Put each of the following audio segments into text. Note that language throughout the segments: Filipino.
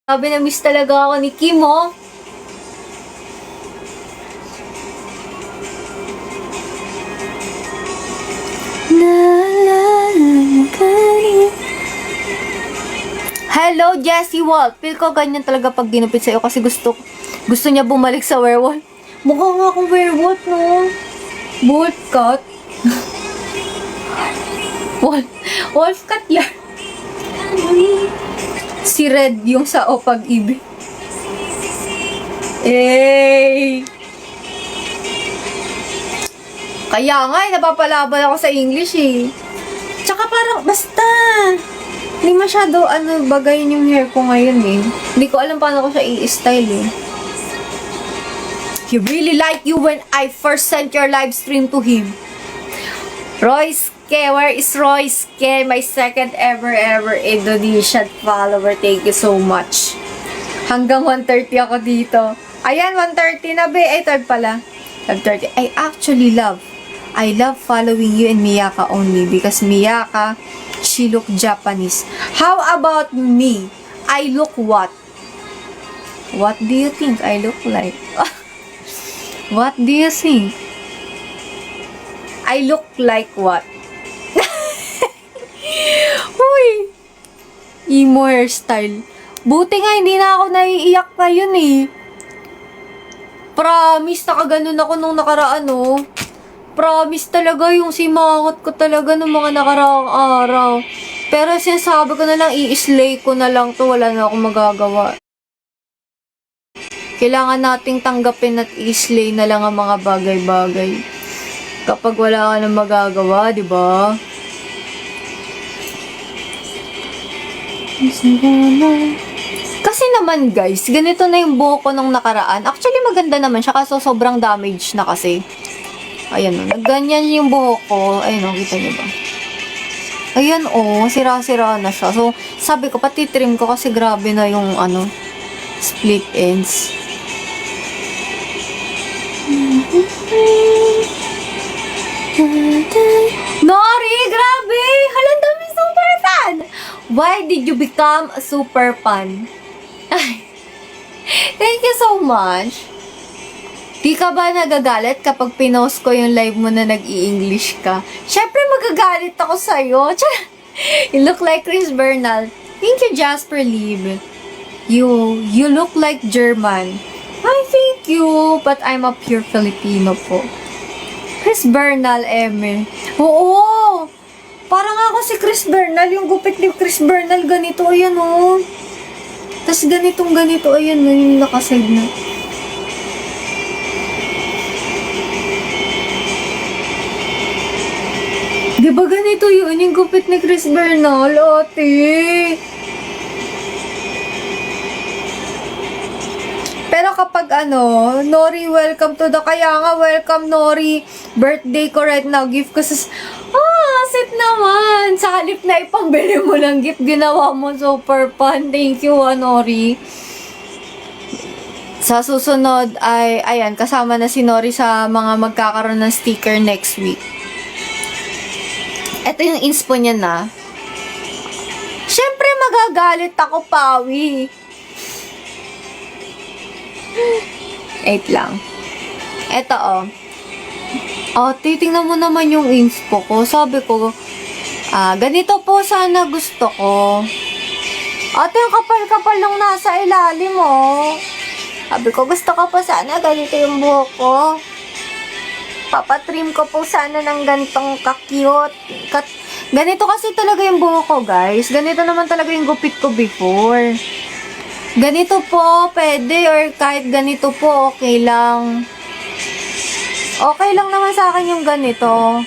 Sabi na miss talaga ako ni Kim, oh. Hello, Jessie Walt. Feel ko ganyan talaga pag ginupit sa'yo kasi gusto niya bumalik sa werewolf. Mukha nga akong werewolf, no? Wolf cut. Wolf cut yan. Si Red yung sa O Pag-ibig. Kaya nga, napapalaban ako sa English eh. Tsaka parang, basta. Hindi masyado, bagayin yung hair ko ngayon eh. Hindi ko alam paano ko siya i-style eh. He really liked you when I first sent your live stream to him. Royske, where is Royske? My second ever Indonesian follower. Thank you so much. Hanggang 1:30 ako dito. Ayan, 1:30 na be. Ay, third pala. 30. I love following you and Miyaka only because Miyaka, she look Japanese. How about me? I look what? What do you think I look like? What do you think? I look like what? Uy! Emo hairstyle. Buti nga hindi na ako naiiyak ngayon eh. Promise, nakaganon ako nung nakaraan oh. Promise talaga yung simangot ko talaga nung mga nakaraang araw. Pero sinasabi ko na lang, i-slay ko na lang to. Wala na akong magagawa. Kailangan nating tanggapin at i-slay na lang ang mga bagay-bagay. Kapag wala ka nang magagawa, di ba? Kasi naman guys, ganito na yung buhok ko nung nakaraan. Actually maganda naman siya kaso sobrang damage na kasi. Ayan o, nagganyan yung buhok ko. Ayan o, kita niyo ba? Ayan o, sira-sira na siya. So, sabi ko, pati trim ko kasi grabe na yung split ends. Nori, grabe! Halang dami super fan! Why did you become a super fan? Thank you so much. Di ka ba nagagalit kapag pinost ko yung live mo na nag-i-English ka? Syempre magagalit ako sa'yo. You look like Chris Bernal. Thank you, Jasper Lieb. You look like German. I thank you, but I'm a pure Filipino po. Chris Bernal, eme. Oo! Parang ako si Chris Bernal. Yung gupit ni Chris Bernal, ganito. Ayan, oh. Tapos ganito. Ayan, yung nakaside na. Di ba ganito yun? Yung gupit ni Chris Bernal, ate. Pero kapag Nori, welcome to the, kaya nga, welcome Nori. Birthday ko right now, gift ko sa, sit naman. Sa halip na ipambili mo ng gift, ginawa mo super fun. Thank you, Nori. Sa susunod ay, ayan, kasama na si Nori sa mga magkakaroon ng sticker next week. Ito yung inspo niya na. Siyempre, magagalit ako, Pawi. 8 lang. Ito, titingnan mo naman yung inspo ko. Sabi ko, ganito po sana gusto ko. Ate, ang kapal-kapal lang nasa ilalim, oh. Sabi ko, gusto ko po sana ganito yung buhok ko. Papatrim ko po sana ng gantong ka-cute. Ganito kasi talaga yung buhok ko, guys. Ganito naman talaga yung gupit ko before. Ganito po, pwede. Or kahit ganito po, okay lang. Okay lang naman sa akin yung ganito.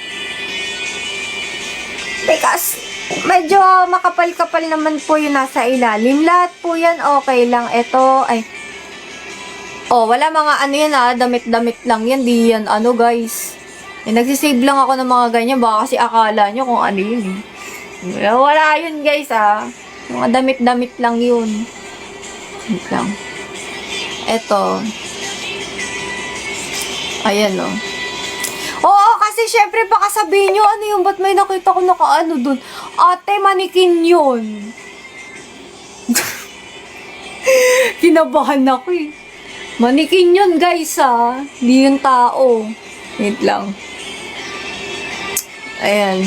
Because, medyo makapal-kapal naman po yung nasa ilalim. Lahat po yan, okay lang. Ito, ay... wala mga yan damit-damit lang yan. Di yan, guys. Nagsisave lang ako ng mga ganyan. Baka kasi akala nyo kung ano yun. Wala yun, guys, Mga damit-damit lang yun. Wait lang. Eto. Ayan, Oo, kasi syempre baka sabihin nyo, ano yung ba't may nakita ko nakaano dun? Ate, manikin yun. Kinabahan ako eh. Manikin yun guys ha. Hindi yung tao. Wait lang. Ayan.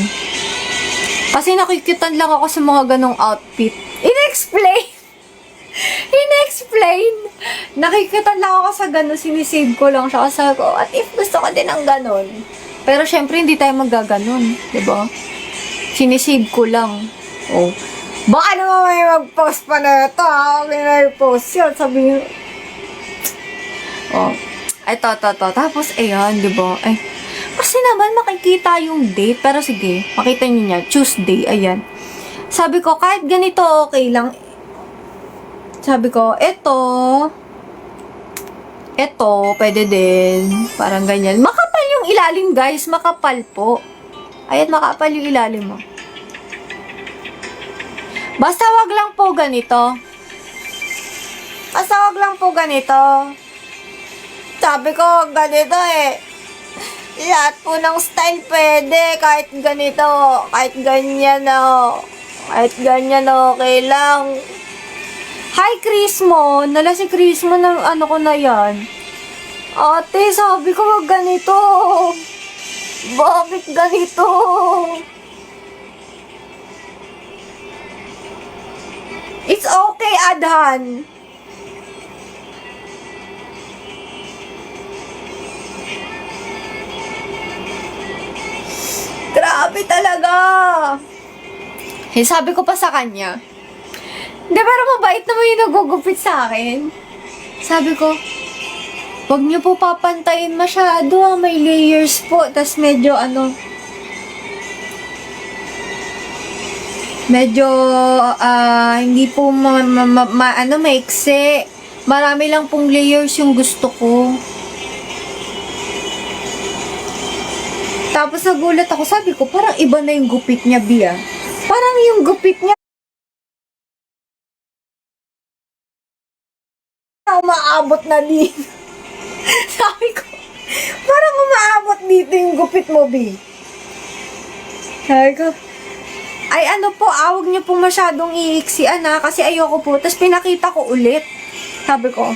Kasi nakikitan lang ako sa mga ganong outfit. In-explain. Nakikitan lang ako sa ganon. Sinisave ko lang siya. Kasi ko, at if gusto ko din ng ganon. Pero syempre hindi tayo magaganon. Diba? Sinisave ko lang. Oh. Baka naman may mag-post pa na ito ha. May na-post yun. Sabi oh. Ito. Tapos, ayan, di ba? Ay, kasi naman makikita yung date. Pero sige, makita nyo niya. Tuesday, ayan. Sabi ko, kahit ganito, okay lang. Sabi ko, eto, pwede din. Parang ganyan. Makapal yung ilalim, guys. Makapal po. Ayan, makapal yung ilalim mo. Basta wag lang po ganito. Sabi ko, ganito eh. Lahat po ng style pwede. Kahit ganito. Kahit ganyan o. Kahit ganyan okay lang. Hi, Chrismo. Nala si Chrismo ng ano ko na yan. Ate, sabi ko wag ganito. Bakit ganito? It's okay, Adhan. Grabe talaga. Eh, sabi ko pa sa kanya. Hindi, pero mabait naman yung nagugupit sa akin. Sabi ko, wag niyo po papantayin masyado ha. May layers po. Tas medyo hindi po maiksi. Marami lang pong layers yung gusto ko. Tapos nagulat ako, sabi ko, parang iba na yung gupit niya, Bia. Parang yung gupit niya, umaabot na din. Sabi ko, parang umaabot dito yung gupit mo, Bi. Sabi ko, ay ano po, awag niyo po masyadong iiksian ha, kasi ayoko po. Tapos pinakita ko ulit. Sabi ko,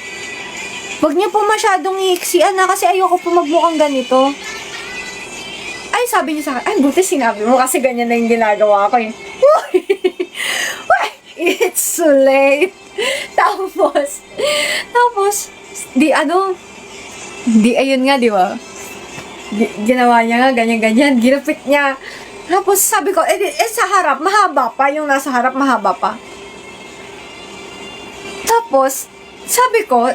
wag niyo po masyadong iiksian ha, kasi ayoko po magmukhang ganito. Ay, sabi niya sa akin, ay, buti sinabi mo kasi ganyan na yung ginagawa ko eh. It's too late. Tapos, di ayun nga, di ba? Ginawa niya nga, ganyan-ganyan, ginupit niya. Tapos sabi ko, sa harap, mahaba pa, yung nasa harap, mahaba pa. Tapos, sabi ko,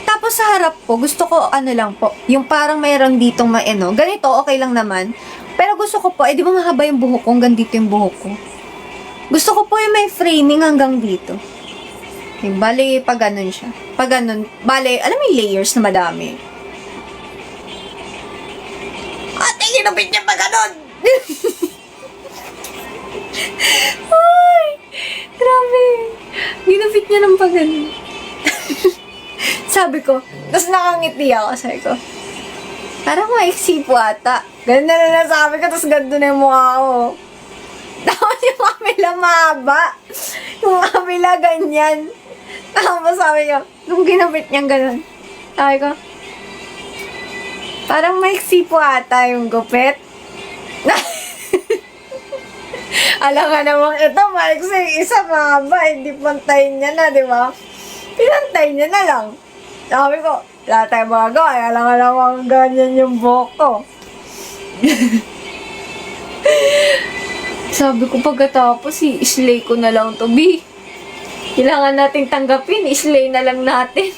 tapos sa harap po, gusto ko lang po, yung parang mayroon ditong ganito, okay lang naman. Pero gusto ko po, di ba mahaba yung buhok ko, hanggang dito yung buhok ko. Gusto ko po yung may framing hanggang dito. Okay, bale, pag ganun siya. Pag ganun, bale, alam mo yung layers na madami. Ate, ginupit niya pa ganun! Ay, grabe. Ginupit niya ng pag ganun. Sabi ko, tapos nakangiti ako, sabi ko, parang maiksi po ata. Ganda na nasabi ko, tapos ganda na yung mukha ko. Tapos yung kabila mahaba. Yung kabila ganyan. Tapos sabi ko, nung ginapit niyang ganun, sabi ko, parang maiksi po ata yung gupit. Alam nga namang ito, maiksi, isa mahaba, hindi pantayin niya na, di ba? Pinantay niya na lang. Sabi ko, wala tayong magagawa. Alam ganyan yung buhok ko. Sabi ko pagkatapos, i-slay ko na lang to, B. Kailangan nating tanggapin, i-slay na lang natin.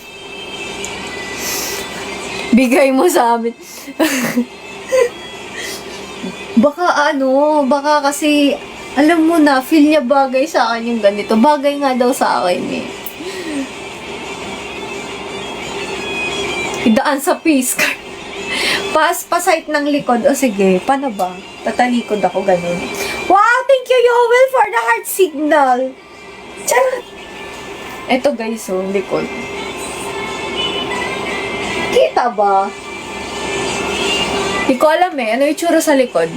Bigay mo sa amin. Baka kasi, alam mo na, feel niya bagay sa akin yung ganito. Bagay nga daw sa akin eh. Idaan sa face card. Pasite ng likod. O sige, paano ba? Tatalikod ako ganun. Wow, thank you, Yoel, for the heart signal. Charot. Eto guys, likod. Kita ba? Hindi ko alam eh. Ano yung tsura sa likod?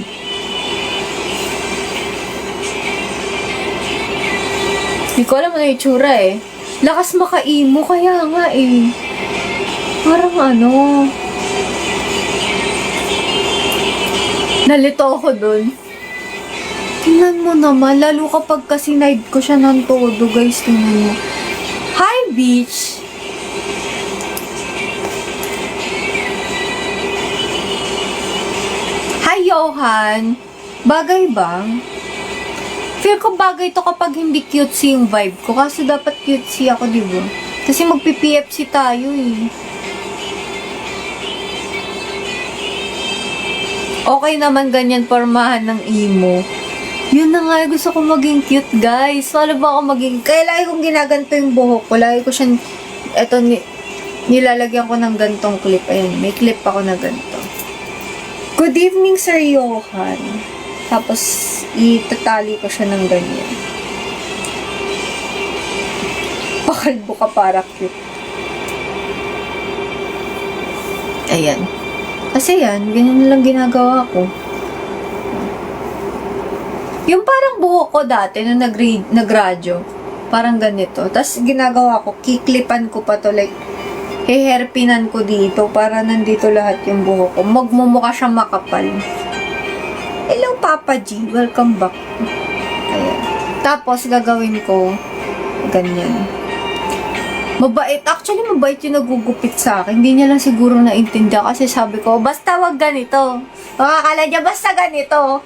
Hindi ko alam ano yung tsura eh. Lakas maka-emo, kaya nga eh. Parang ano, nalito ako dun. Tingnan mo naman, lalo kapag kasi night ko siya ng todo, guys, tingnan mo. Hi, beach! Hi, Johan! Bagay ba? Feel ko bagay to kapag hindi cutesy yung vibe ko. Kasi dapat cutesy ako, diba? Kasi magpi-PFC tayo eh. Okay naman ganyan pormahan ng emo. Yun na nga, gusto ko maging cute, guys. So, ano ba ako maging... Kaya lagi kong ginaganto yung buhok ko. Lagi ko siya... Eto, nilalagyan ko ng gantong clip. Ayan, may clip ako na ganto. Good evening, Sir Johan. Tapos, itatali ko siya ng ganyan. Pakalbo ka para cute. Ayan. Kasi yan, ganyan lang ginagawa ko. Yung parang buhok ko dati, nung nag-radyo, parang ganito. Tapos, ginagawa ko, kiklipan ko pa to, like, heherpinan ko dito, para nandito lahat yung buhok ko. Magmumukha siyang makapal. Hello, Papa G. Welcome back. Ayan. Tapos, gagawin ko, ganyan. Mabait. Actually, mabait yung nagugupit sa akin. Hindi niya lang siguro naintindihan kasi sabi ko, basta wag ganito. Makakala niya, basta ganito.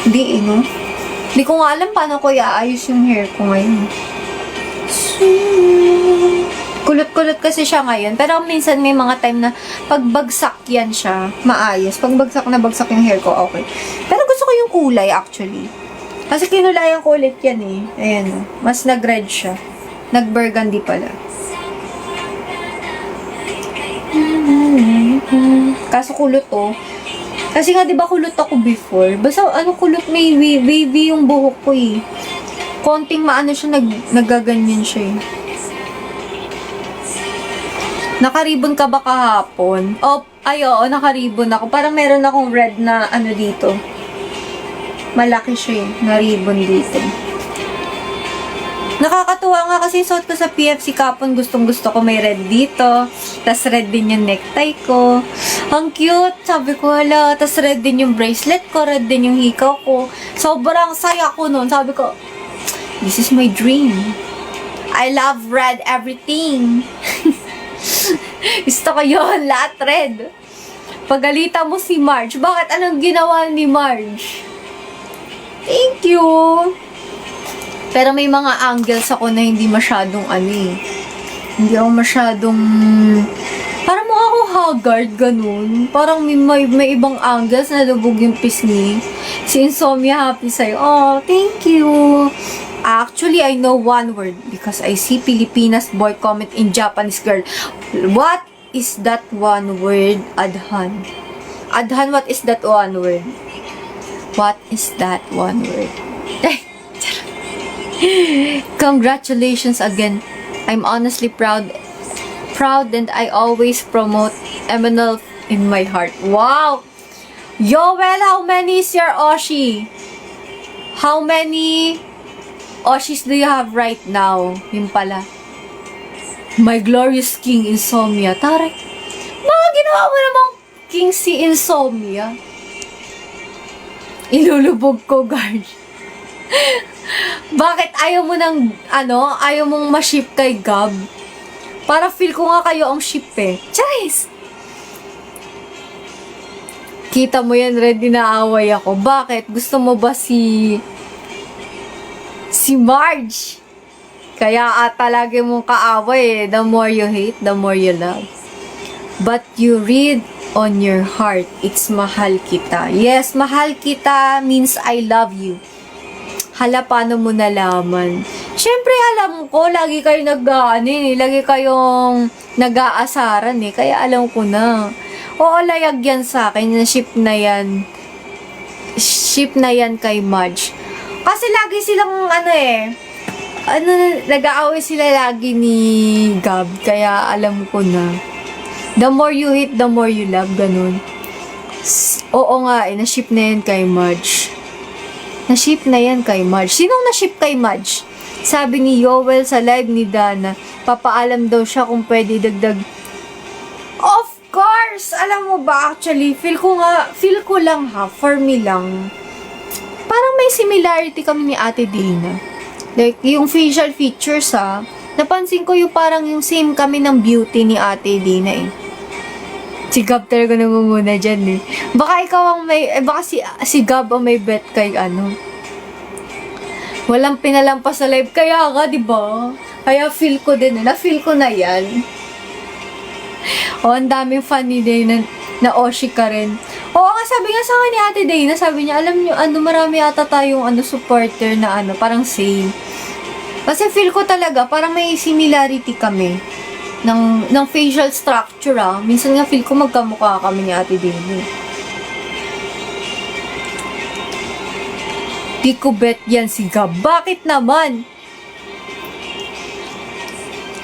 Hindi, no? Hindi ko nga alam paano ko iaayos yung hair ko ngayon. Kulot-kulot kasi siya ngayon. Pero minsan may mga time na pagbagsak yan siya, maayos. Pagbagsak na bagsak yung hair ko, okay. Pero gusto ko yung kulay, actually. Kasi kinulayan ko ulit yan eh. Ayan, oh. Mas nag-red siya. Nag-burgundy pala. Kaso kulot oh. Kasi nga 'di ba kulot ako before. Basta ano kulot may wavy yung buhok ko eh. Konting maano siya nagaganyan siya eh. Nakaribon ka ba kahapon? Oh, oo, nakaribon ako. Parang meron akong red na ano dito. Malaki siya eh, na ribbon dito. Nakakatuwa nga kasi suot ko sa PFC kapon, gustong-gusto ko may red dito. Tas red din yung necktie ko. Ang cute! Sabi ko, hala. Tas red din yung bracelet ko, red din yung hikaw ko. Sobrang saya ko nun. Sabi ko, this is my dream. I love red everything. Gusto ko yun, lahat red. Pagalitan mo si Marge. Bakit? Anong ginawa ni Marge? Thank you! Pero may mga angles ako na hindi masyadong ano eh. Hindi ako masyadong... Parang mukha ako haggard, ganun. Parang may ibang angles na lubog yung pisngi. Si Insomnia happy sa'yo. Oh, thank you! Actually, I know one word because I see Filipinas boy comment in Japanese girl. What is that one word, Adhan? Adhan, what is that one word? What is that one word? Congratulations again. I'm honestly proud and I always promote Emmanuel in my heart. Wow! Yoel, how many is your Oshi? How many Oshis do you have right now? Yun pala. My glorious king, Insomnia. Taray. Mga ginawa mo namang king si Insomnia. Ilulubog ko, guard. Bakit ayaw mo ng, ayaw mong ma-ship kay Gab? Para feel ko nga kayo ang ship eh. Charis! Kita mo yan, ready na away ako. Bakit? Gusto mo ba si Marge? Kaya lagi mong kaaway eh. The more you hate, the more you love. But you read on your heart, it's mahal kita. Yes, mahal kita means I love you. Hala, paano mo nalaman? Siyempre, alam ko, lagi kayo lagi kayong nag-aasaran eh. Kaya alam ko na. Oo, layag yan sa akin, na ship na yan. Ship na yan kay Marge. Kasi lagi silang, nag-aaway sila lagi ni Gab. Kaya alam ko na. The more you hate, the more you love, ganun. Oo nga na ship na yan kay Marge. Na-ship na yan kay Marge. Sinong na-ship kay Marge? Sabi ni Yoel sa live ni Dana, papaalam daw siya kung pwede dagdag. Of course! Alam mo ba, actually, feel ko lang ha, for me lang. Parang may similarity kami ni Ate Dana. Like, yung facial features ha, napansin ko yung parang yung same kami ng beauty ni Ate Dana eh. Si Gab talaga nangunguna dyan eh. Baka ikaw ang baka si Gab ang may bet kay ano. Walang pinalampas sa live. Kaya nga, diba? Kaya feel ko din eh. Na-feel ko na yan. Ang daming fan ni Dana na Oshi ka rin. Oo nga, sabi nga sa akin ni Ate Dana, sabi niya, alam niyo, marami ata tayong supporter na parang same. Kasi feel ko talaga, parang may similarity kami ng facial structure Minsan nga feel ko magkamukha kami ni Ate Dana. Di ko bet yan si Gab. Bakit naman?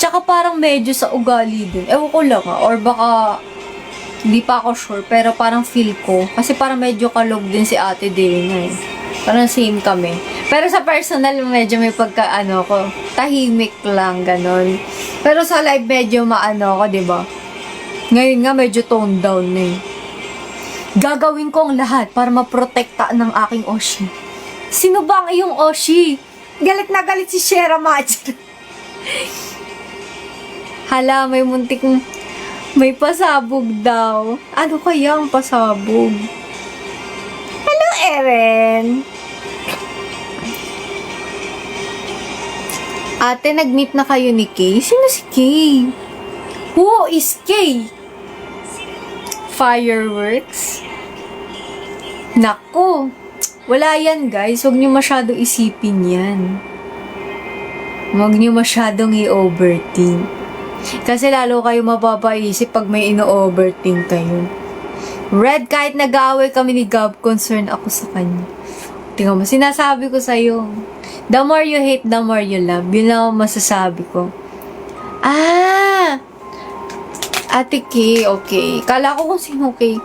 Tsaka parang medyo sa ugali din. Ewan ko lang or baka hindi pa ako sure, pero parang feel ko. Kasi parang medyo kalog din si Ate Dana eh. Parang same kami. Pero sa personal, medyo may pagka ko, tahimik lang, ganon. Pero sa live, medyo ko, diba? Ngayon nga, medyo toned down na eh. Gagawin ko ang lahat para maprotekta ng aking Oshi. Sino ba ang iyong Oshi? Galit na galit si Shera Match. Hala, may pasabog daw. Ano kaya ang pasabog? Hello, Eren. Ate, nag-meet na kayo ni Kay? Sino si Kay? Who is Kay? Fireworks? Naku, wala yan guys. Huwag niyo masyado isipin yan. Huwag niyo masyadong i-overthink. Kasi lalo kayo mapapaisip pag may ino-overthink kayo. Red, kahit nag-aaway kami ni Gab, concern ako sa kanya. Tingnan mo, sinasabi ko sa'yo. The more you hate, the more you love. Yun lang ang masasabi ko. Ate Kay, okay. Kala ko kung sino Kay.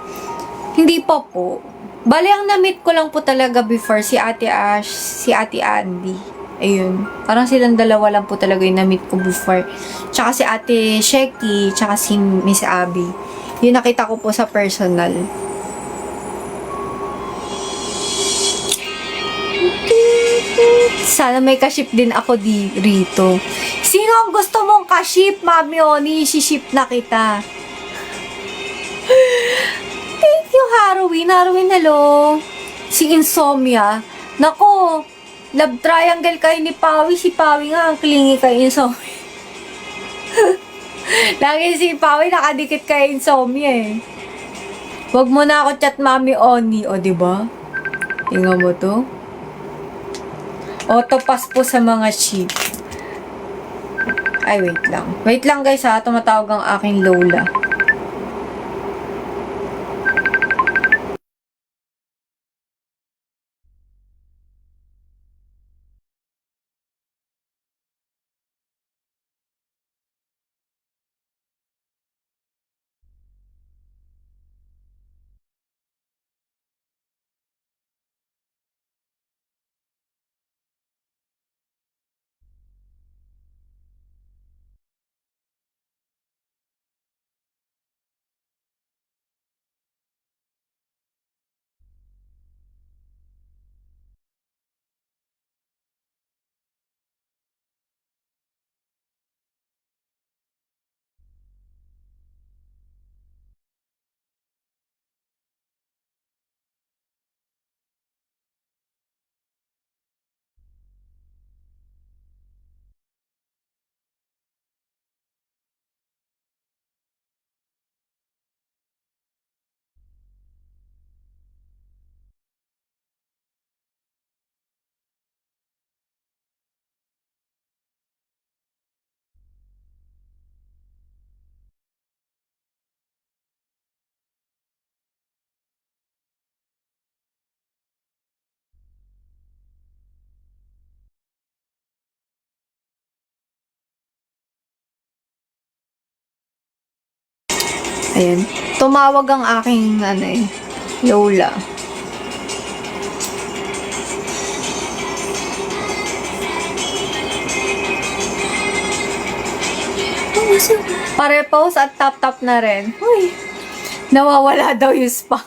Hindi pa po. Bali, ang na-meet ko lang po talaga before si Ate Ash, si Ate Andy. Ayun. Parang silang dalawa lang po talaga yung na-meet ko before. Tsaka si Ate Sheki, tsaka si Miss Abby. Yun nakita ko po sa personal. Sana may kaship din ako rito. Sino ang gusto mong kaship, Mami Oni? Shiship na kita. Thank you, Harwin. Harwin, hello. Si Insomnia. Nako, love triangle kayo ni Pawi. Si Pawi nga ang klingi kay Insomnia. Lagi si Pawi nakadikit kay Insomnia eh. Wag mo na ako chat, Mami Oni. O, diba? Tingnan mo to. Autopass po sa mga sheep. Ay, wait lang. Wait lang guys ha. Tumatawag ang aking lola. Ayan. Tumawag ang aking lola. Pare-pose at tap-tap na rin. Uy, nawawala daw yung spa.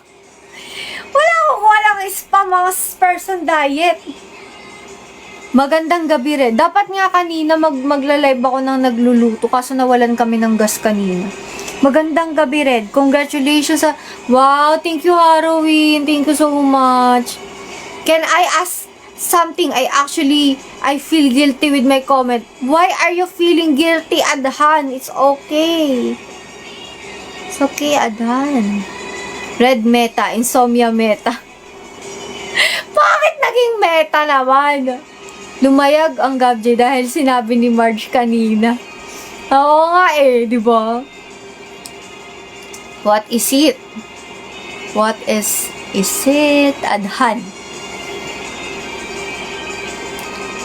Walang spa, mga person diet. Magandang gabi rin. Dapat nga kanina magla-live ako ng nagluluto kaso nawalan kami ng gas kanina. Magandang gabi rin. Congratulations sa... Wow, thank you Halloween. Thank you so much. Can I ask something? I feel guilty with my comment. Why are you feeling guilty, Adhan? It's okay. It's okay, Adhan. Red meta, insomnia meta. Bakit naging meta naman? Lumayag ang Gabje dahil sinabi ni Marge kanina. Oo nga di ba? What is it? What is it, Adhan?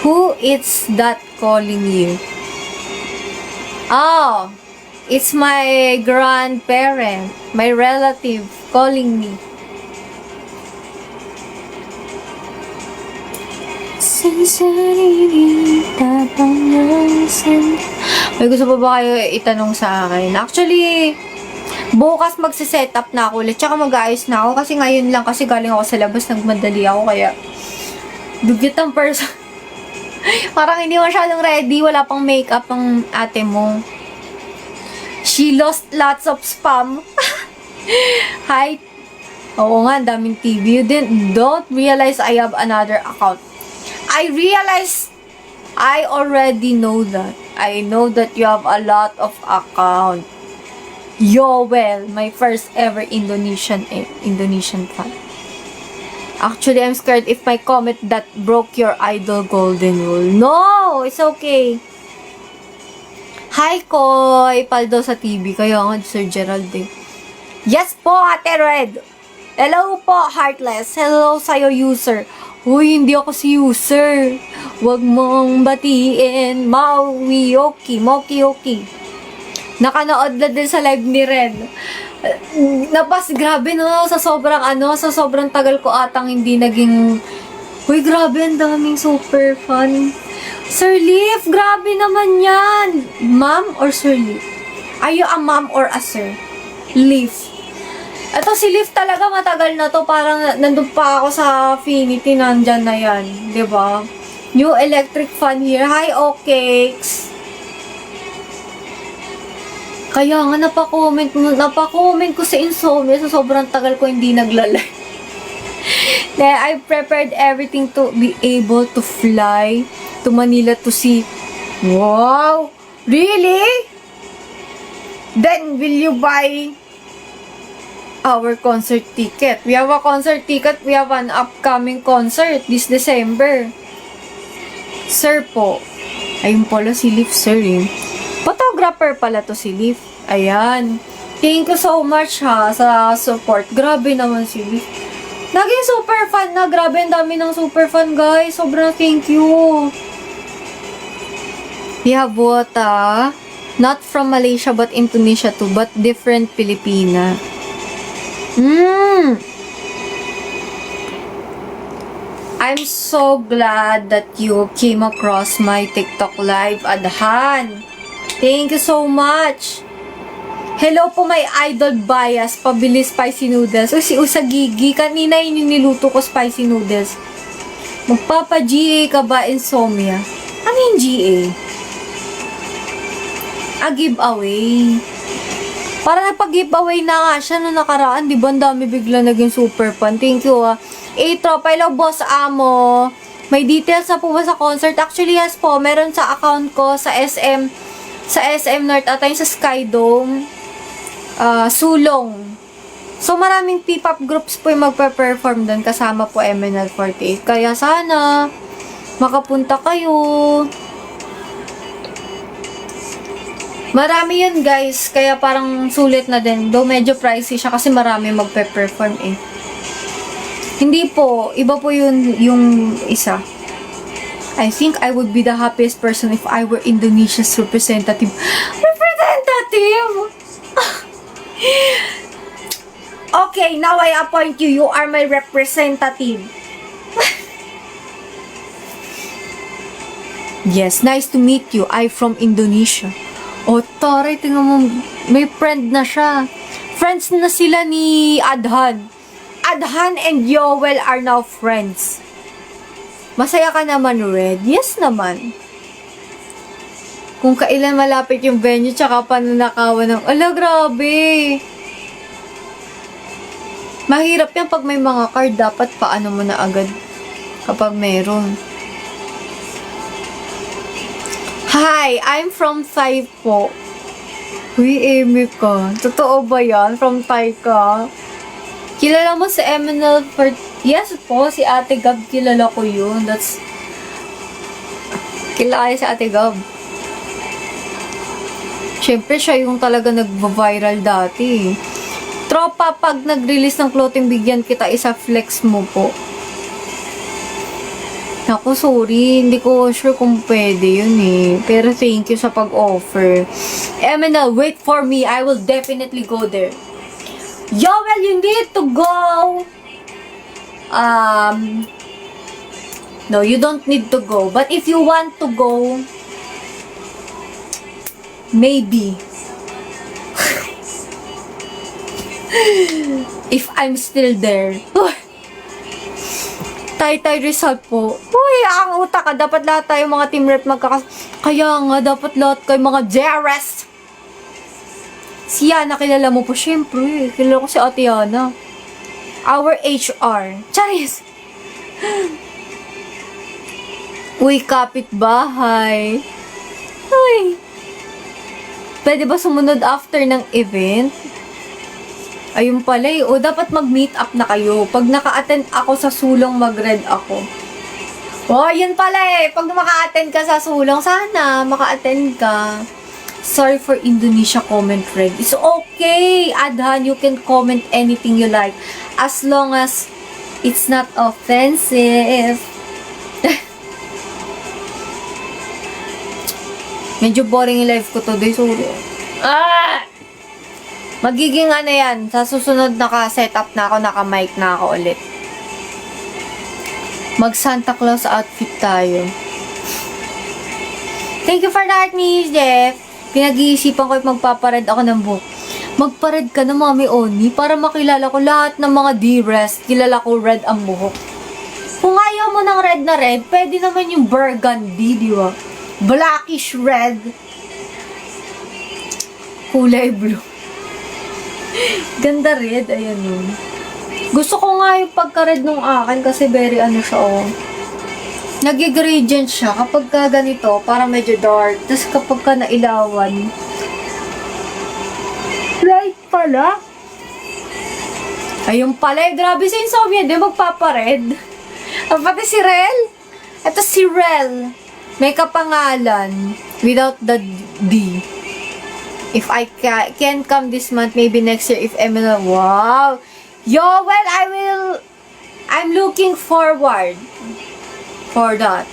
Who is that calling you? Oh, it's my grandparent, my relative calling me. May gusto pa ba kayo itanong sa akin? Actually, bukas magsiset up na ako ulit. Tsaka mag-aayos na ako. Kasi ngayon lang, kasi galing ako sa labas, nagmadali ako. Kaya, dugyot ang person. Parang hindi masyadong ready. Wala pang makeup ang ate mo. She lost lots of spam. Hi. Oo nga, daming TV. You don't realize I have another account. I realize I already know that. I know that you have a lot of account. Yoel, my first ever Indonesian fan. Actually, I'm scared if my comment that broke your idol golden rule. No, it's okay. Hi, Koy. Paldo sa TV. Kaya nga, Sir Gerald eh. Yes po, Ate Red. Hello po, Heartless. Hello sa'yo, user. Uy, hindi ako si user. Huwag mong batiin. Moki. Nakanood na din sa live ni Ren. Grabe no, sa sobrang tagal ko atang hindi naging... Uy, grabe, ang daming super fun. Sir Leaf, grabe naman yan. Ma'am or Sir Leaf? Are you a ma'am or a sir? Leaf. Ito si Leaf talaga matagal na to. Parang nandun pa ako sa Affinity. Nandyan na yan. ba? Diba? New electric fan here. Hi, Okex. Kaya nga napakomment ko sa Insomnia. So sobrang tagal ko hindi naglalay. I prepared everything to be able to fly to Manila to see. Wow! Really? Then will you buy our concert ticket? We have a concert ticket. We have an upcoming concert this December. Sir po. Ayun pala si Leaf, sir eh. Photographer pala to si Leaf. Ayan. Thank you so much ha sa support. Grabe naman si Leaf. Naging super fan na. Grabe, ang dami ng super fan guys. Sobrang thank you. We have what not from Malaysia but Indonesia too, but different Filipina. I'm so glad that you came across my TikTok live, Adhan. Thank you so much. Hello po, my idol bias. Pabili spicy noodles. O si Usagigi, kanina yun yung niluto ko spicy noodles. Magpapa-GA ka ba, Insomnia? Ano yung GA? A giveaway. Para napag-giveaway na nga siya nung nakaraan, di ba? Ang dami bigla naging super fun. Thank you, Trop, hello, Boss Amo. May details na po ba sa concert? Actually, yes po. Meron sa account ko sa SM North at sa Skydome. Sulong. So, maraming P-pop groups po yung magpe-perform doon. Kasama po MNL48. Kaya sana, makapunta kayo. Marami yun guys, kaya parang sulit na din. Though medyo pricey siya kasi marami magpe-perform eh. Hindi po, iba po yung isa. I think I would be the happiest person if I were Indonesia's representative. Representative? Okay, now I appoint you. You are my representative. Yes, nice to meet you. I'm from Indonesia. O, taray, tingnan mo, may friend na siya. Friends na sila ni Adhan. Adhan and Yoel are now friends. Masaya ka naman, Red? Yes naman. Kung kailan malapit yung venue, tsaka pananakawan ng, ala, grabe. Mahirap yan pag may mga card, dapat paano mo na agad kapag meron. Hi, I'm from Thai po. Uy, Amy ka. Totoo ba yan? From Thai ka? Kilala mo si Eminel for... Yes po, si Ate Gab, kilala ko yun. That's... Kilala si Ate Gab. Siyempre, siya yung talaga nag-viral dati. Tropa, pag nag-release ng clothing, bigyan kita isa flex mo po. Naku, sorry. Hindi ko sure kung pwede yun eh. Pero thank you sa pag-offer. Eminel, wait for me. I will definitely go there. Yoel, you need to go. No, you don't need to go. But if you want to go, maybe. If I'm still there. Tay Rizal po. Uy, ang utak ka. Dapat lahat tayo mga team rep Kaya nga, dapat lahat kayo mga JRS. Si Yana, kilala mo po. Siyempre, kilala ko si Ate Yana. Our HR. Charis. Uy, kapitbahay. Uy. Pwede ba sumunod after ng event? Ayun pala eh. O, dapat mag-meet up na kayo. Pag naka-attend ako sa sulong, mag-red ako. O, yun pala eh. Pag maka-attend ka sa sulong, sana maka-attend ka. Sorry for Indonesia comment red. It's okay, Adhan. You can comment anything you like. As long as it's not offensive. Medyo boring yung life ko today. Sorry. Magiging ano yan, sa susunod naka-setup na ako, naka-mic na ako ulit. Mag-Santa Claus outfit tayo. Thank you for that, Miss Jeff. Pinag-iisipan ko yung magpapared ako ng buhok. Magpared ka na, Mami Oni, para makilala ko lahat ng mga D-rest. Kilala ko red ang buhok. Kung ayaw mo ng red na red, pwede naman yung burgundy, di ba? Blackish red. Kulay blue. Ganda red, ayan yun. Gusto ko nga yung pagka-red nung akin kasi very ano siya, oh. Nag-gradient siya kapag ka ganito, parang medyo dark. Tapos kapag ka nailawan, light pala. Ayun pala, grabe sa insomnia, di magpapa-red. Pati si Rel. Ito si Rel. May kapangalan without the D. If I can't come this month, maybe next year if Emily... Wow! Yo, well, I'm looking forward for that.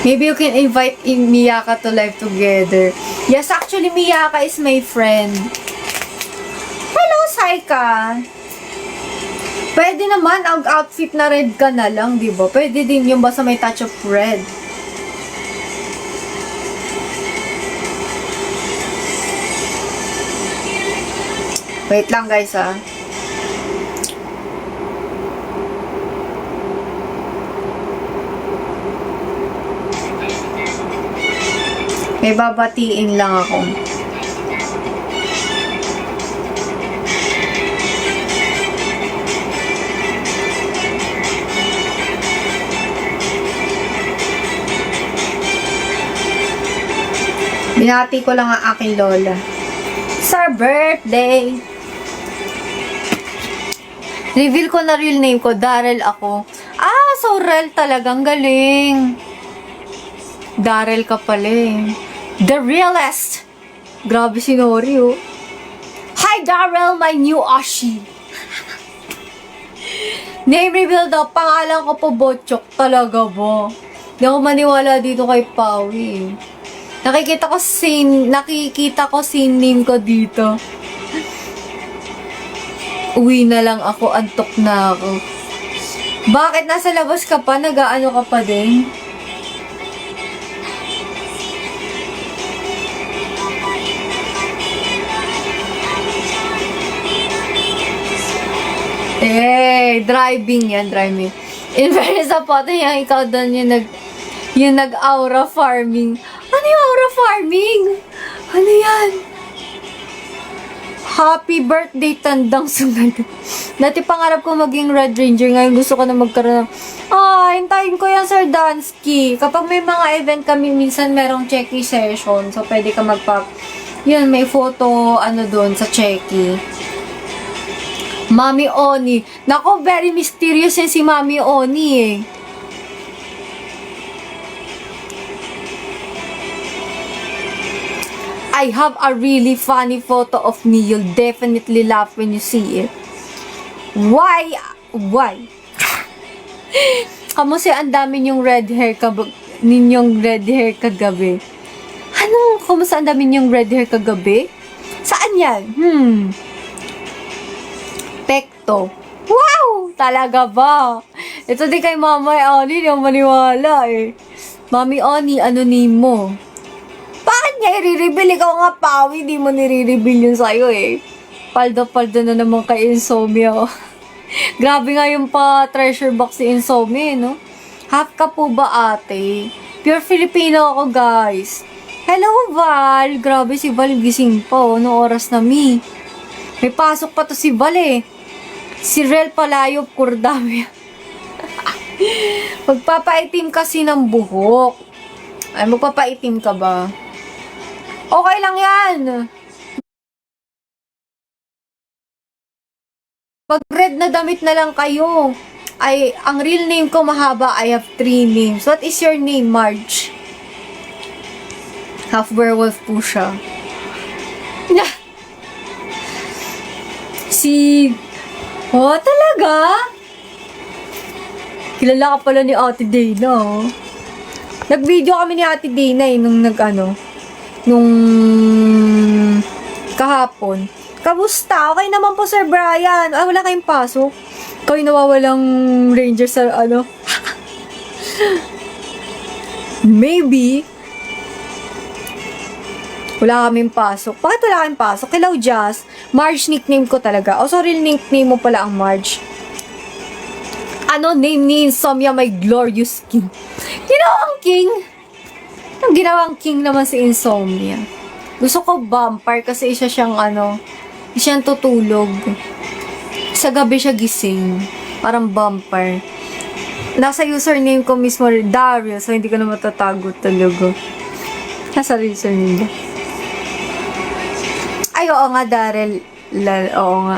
Maybe you can invite Miyaka to live together. Yes, actually, Miyaka is my friend. Hello, Saika! Pwede naman, ang outfit na red ka na lang, di ba? Pwede din yung basta may touch of red. Wait lang guys ah. May babatiin lang ako. Binati ko lang ang aking lola. Sa birthday! Reveal ko na real name ko, Darrell ako. Ah, so Rel talagang galing. Darrell ka pala eh. The realest! Grabe si Nori oh. Hi Darrell, my new Ashi. Name reveal daw, pangalan ko po Botchok. Talaga ba? Hindi ako maniwala dito kay Pawi. Nakikita ko scene name ko dito. Uwi na lang ako, antok na ako. Bakit nasa labas ka pa? Nag-aano ka pa din? Driving yan, driving. In fairness sa photo yung ikaw doon yung nag-aura farming. Ano yung aura farming? Ano yan? Happy birthday, tandang sunod. Dati pangarap ko maging Red Ranger. Ngayon gusto ko na magkaroon ng... hintayin ko yan, Sir Dansky. Kapag may mga event kami, minsan merong checky session. So, pwede ka Yun, may photo, doon, sa checky. Mami Oni. Nako, very mysterious yan si Mami Oni eh. I have a really funny photo of me. You'll definitely laugh when you see it. Why? Kamusta ang dami ninyong red hair kagabi? Kamusta ang dami ninyong red hair kagabi? Saan yan? Pekto. Wow! Talaga ba? Ito di kay Mama Oni, hindi ako maniwala eh. Mami Oni, ano name mo? Bakit niya i-reveal? Ikaw nga, Pawi, di mo nire-reveal yun sa'yo eh. Paldo-paldo na naman kay Insomnia. Grabe nga yung treasure box si Insomnia, no? Half ka po ba, ate? Pure Filipino ako, guys. Hello, Val. Grabe si Val, gising pa. Anong oras na, mi? May pasok pa to si Val, eh. Si Rel Palayop, Kurdami. Magpapaitim kasi ng buhok. Ay, magpapaitim ka ba? Okay lang yan. Pag red na damit na lang kayo. Ang real name ko mahaba. I have 3 names. What is your name, Marge? Half werewolf po siya. Talaga? Kilala ka pala ni Ate Dana, oh. Nag-video kami ni Ate Dana nung kahapon. Kamusta? Okay naman po, Sir Brian. Wala kayong pasok. Ikaw yung nawawalang ranger sa Maybe. Wala kaming pasok. Bakit wala kaming pasok? Hello, Jazz. Marge nickname ko talaga. Sorry, nickname mo pala ang Marge. Name ni Insomnia, my glorious king. Ginawang king? Ang ginawang king naman si Insomnia. Gusto ko vampire kasi isa siyang tutulog. Sa gabi siya gising. Parang vampire. Nasa username ko mismo, Dario, so hindi ko na matatago talaga. Nasa username ba? Oo nga, Daryl. Oo nga.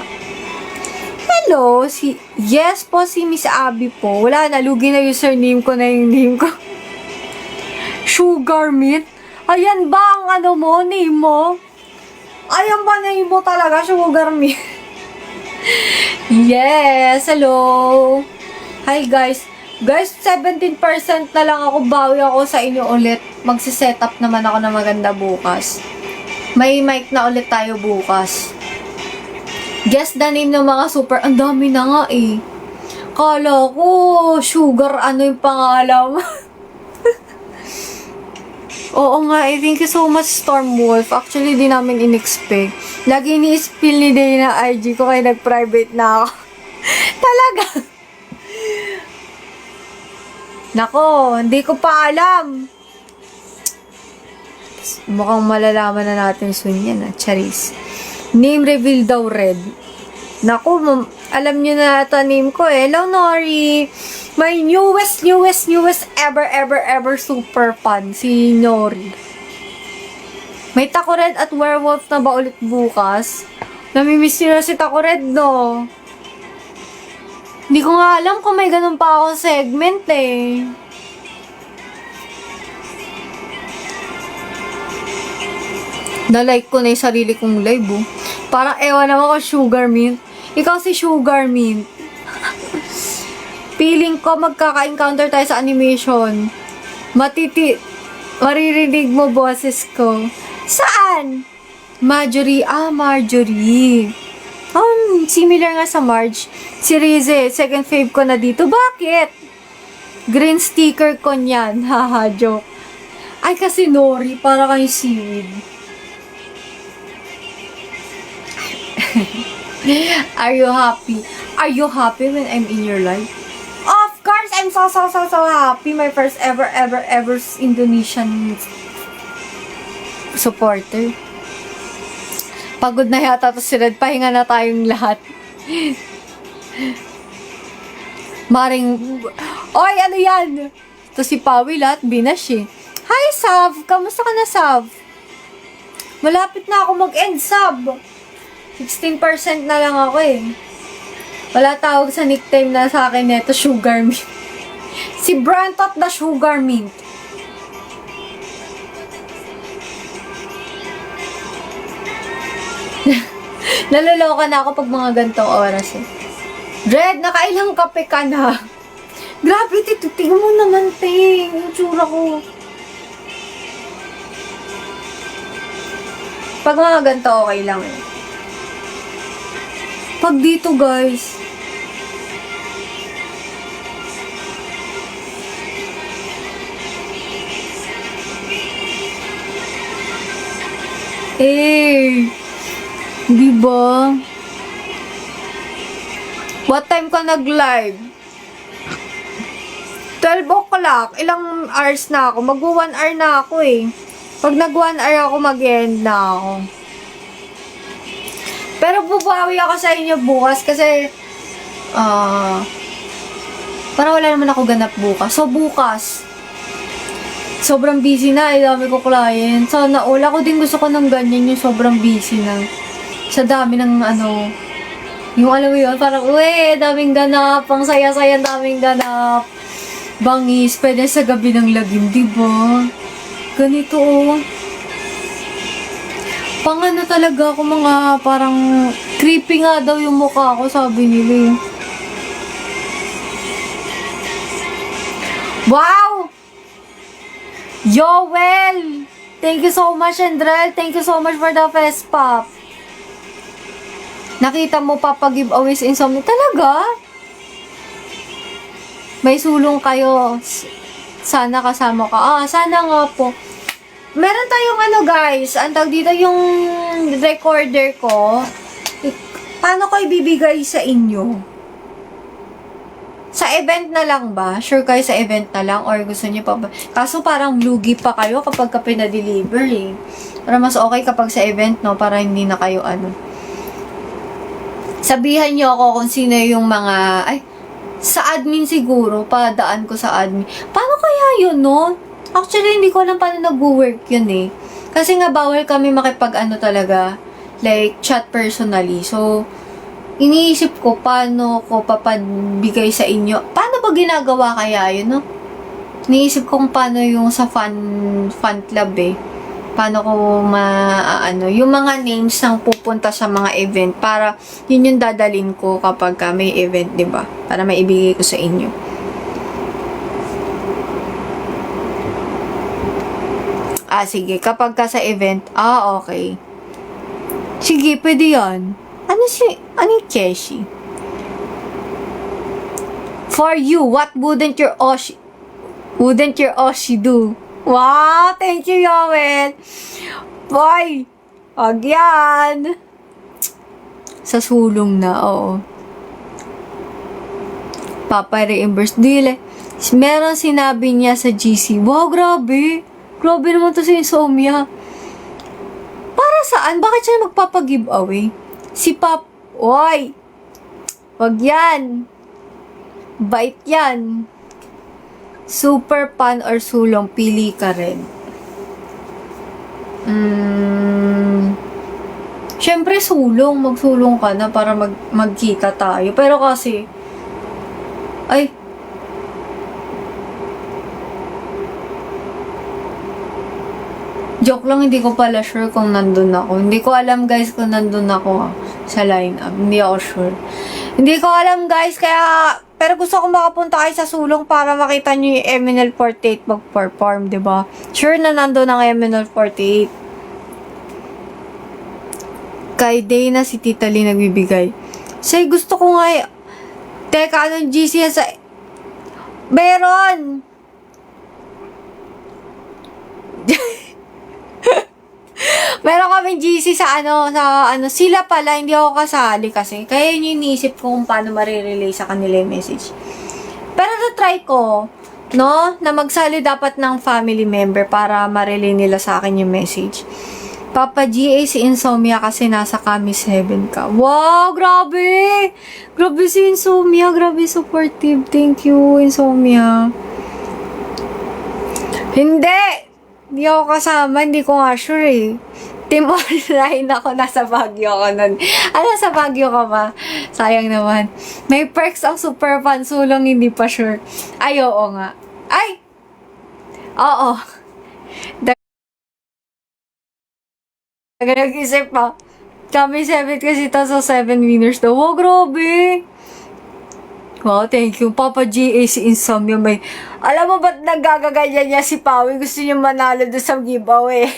Hello, yes po, si Miss Abby po. Wala na, lugi na username ko na yung name ko. Sugar Meat? Ayan ba ang name mo? Ayan ba name mo talaga, Sugar Meat? Yes, hello. Hi guys. Guys, 17% na lang ako, bawi ako sa inyo ulit. Magsiset up naman ako na maganda bukas. May mic na ulit tayo bukas. Guess the name ng mga super. Ang dami na nga eh. Kala ko, Sugar, yung pangalan? Oo nga, thank you so much, Stormwolf. Actually, di namin in-expect. Lagi ni-spill ni Day na IG ko kaya nag-private na ako. Talaga. Nako, hindi ko pa alam. Mukhang malalaman na natin soon yan, Charis. Name reveal daw, Red. Naku, alam nyo na ito name ko eh. Hello, Nori. My newest ever super fan, si Nori. May Taco Red at Werewolf na ba ulit bukas? Namimiss nyo na si Taco Red, no? Hindi ko nga alam kung may ganun pa akong segment eh. Na-like ko na yung sarili kong live, oh. Parang ewan naman ko, Sugar Mint. Ikaw si Sugar Mint. Feeling ko magkaka-encounter tayo sa animation. Maririnig mo boses ko. Saan? Marjorie. Marjorie. Similar nga sa Marge. Si Rize, second fave ko na dito. Bakit? Green sticker ko niyan. Haha, joke. Ay, kasi Nori, para kay seaweed. Are you happy? Are you happy when I'm in your life? Of course, I'm so happy. My first ever Indonesian supporter. Pagod na yata to si Red. Pahinga na tayong lahat. Maring... Oy, ano yan? To si Pawi lahat, binash eh. Hi, Sav! Kamusta ka na, Sav? Malapit na ako mag-end, Sav. 16% na lang ako eh. Wala tawag sa nickname na sa akin neto, Sugar Mint. Si Brantot the Sugar Mint. Naloloka na ako pag mga gantong oras eh. Red, nakailang kape ka na? Grabe, tito. Tingnan mo naman, te. Yung tsura ko. Pag mga ganito, okay lang eh. Pag dito, guys. Eh. Diba? What time ka nag-live? 12 o'clock. Ilang hours na ako? Mag-1 hour na ako eh. Pag nag-1 hour ako, mag-end na ako. Pero bubawi ako sa inyo bukas kasi parang wala naman ako ganap bukas. So, bukas, sobrang busy na. Dami ko client. Sana all. Ako din gusto ko ng ganyan yung sobrang busy na. Sa dami ng yung alam mo yun, parang, uwe, daming ganap. Pang saya-saya, daming ganap. Bangis, pwede sa gabi ng lagim, diba? Ganito, oh. Pang ano talaga ako, mga parang creepy nga daw yung mukha ko, sabi nila. Wow! Joel! Thank you so much, Andrel. Thank you so much for the fest pop. Nakita mo pa pag-giveaway sa Insomnia. Talaga? May sulong kayo. Sana kasama ka. Sana nga po. Meron tayong guys. Ang tawag dito yung recorder ko. Paano ko ibibigay sa inyo? Sa event na lang ba? Sure kayo sa event na lang? Or gusto niyo pa ba? Kaso parang lugi pa kayo kapag ka pinadeliver eh. Para mas okay kapag sa event, no? Para hindi na kayo Sabihan niyo ako kung sino yung mga... sa admin siguro. Padaan ko sa admin. Paano kaya yun, no? Actually, hindi ko alam paano nag-work yun eh. Kasi nga bawal kami makipag talaga. Like, chat personally. So, iniisip ko paano ko papagbigay sa inyo. Paano ba ginagawa kaya yun, no? Iniisip ko kung paano yung sa fan club eh. Paano ko yung mga names ng pupunta sa mga event para yun yung dadalin ko kapag may event, di ba? Para maibigay ko sa inyo. Sige. Kapag ka sa event, okay. Sige, pwede yan. Anong Keshi? For you, what wouldn't your Oshi do? Wow! Thank you, Yoel! Boy! Wag yan! Sa sulong na, oo. Papa-reimburse. Dile. Meron sinabi niya sa GC. Wow, grabe! Grabe naman to si Insomnia. Para saan? Bakit siya magpapag-giveaway? Si Pap... Oy! Wag yan! Bait yan! Super pan or sulong, pili ka rin. Siyempre sulong, magsulong ka na para magkita tayo. Pero kasi, joke lang, hindi ko pala sure kung nandun ako. Hindi ko alam guys kung nandun ako sa lineup. Hindi ako sure. Hindi ko alam guys, pero gusto ko makapunta kayo sa sulong para makita nyo yung Eminel 48 mag-perform, diba? Sure na nandun ang Eminel 48. Kay Dana si Tita Lee nagbibigay. Say, gusto ko nga Teka, anong GC yan sa... Meron! Meron kaming GC sa sila pala, hindi ako kasali kasi. Kaya yun yung iniisip ko kung paano marirelay sa kanila yung message. Pero na-try ko, no, na magsali dapat ng family member para ma-relay nila sa akin yung message. Papa GA si Insomnia kasi nasa kami 7 ka. Wow, grabe! Grabe si Insomnia, grabe supportive. Thank you, Insomnia. Hindi ako kasama, hindi ko nga sure eh. Team online ako, nasa Baguio ako nun. Nasa Baguio ka ba? Sayang naman. May perks ang super fan, sulong hindi pa sure. Ay, oo nga. Ay! Oo. Nag-isip pa. Kami 7 kasi ito sa 7 winners daw. Wow, grabe! Wow, thank you. Papa GA si Insomnia may... Alam mo ba't nagagaganyan niya si Pawi? Gusto niya manalo doon sa giveaway.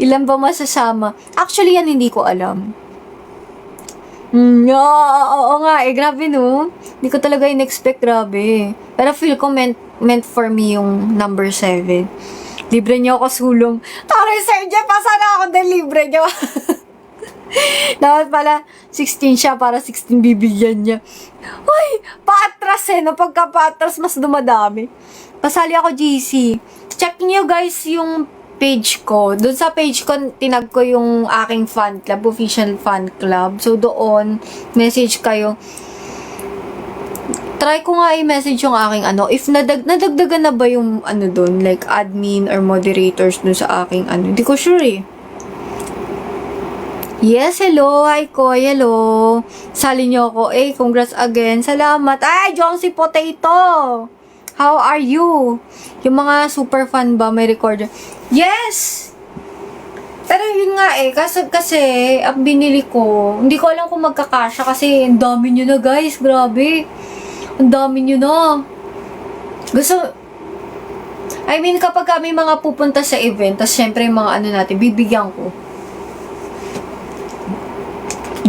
Ilan ba masasama? Actually, yan hindi ko alam. Oo nga, grabe no. Hindi ko talaga in-expect, grabe. Pero feel ko meant for me yung number 7. Libre niyo ako sulong. Taray, Sir Jeff, pasana ako din libre niyo. Dapat pala 16 siya para 16 bibigyan niya. Uy, paatras no? Pagka paatras, mas dumadami. Pasali ako GC. Check niyo guys yung page ko. Doon sa page ko, tinag ko yung aking fan club, official fan club. So, doon, message kayo. Try ko nga i-message yung aking if nadagdagan na ba yung doon, like admin or moderators doon sa aking hindi ko sure eh. Yes, hello. Hi, Koy. Hello. Sali niyo ako. Congrats again. Salamat. Ay, Jonesy Potato. How are you? Yung mga super fan ba may recorder? Yes! Pero yun nga kasi ang binili ko, hindi ko alam kung magkakasya kasi ang dami nyo na guys. Grabe. Ang dami nyo na. Kapag kami mga pupunta sa event, tas syempre yung mga natin, bibigyan ko.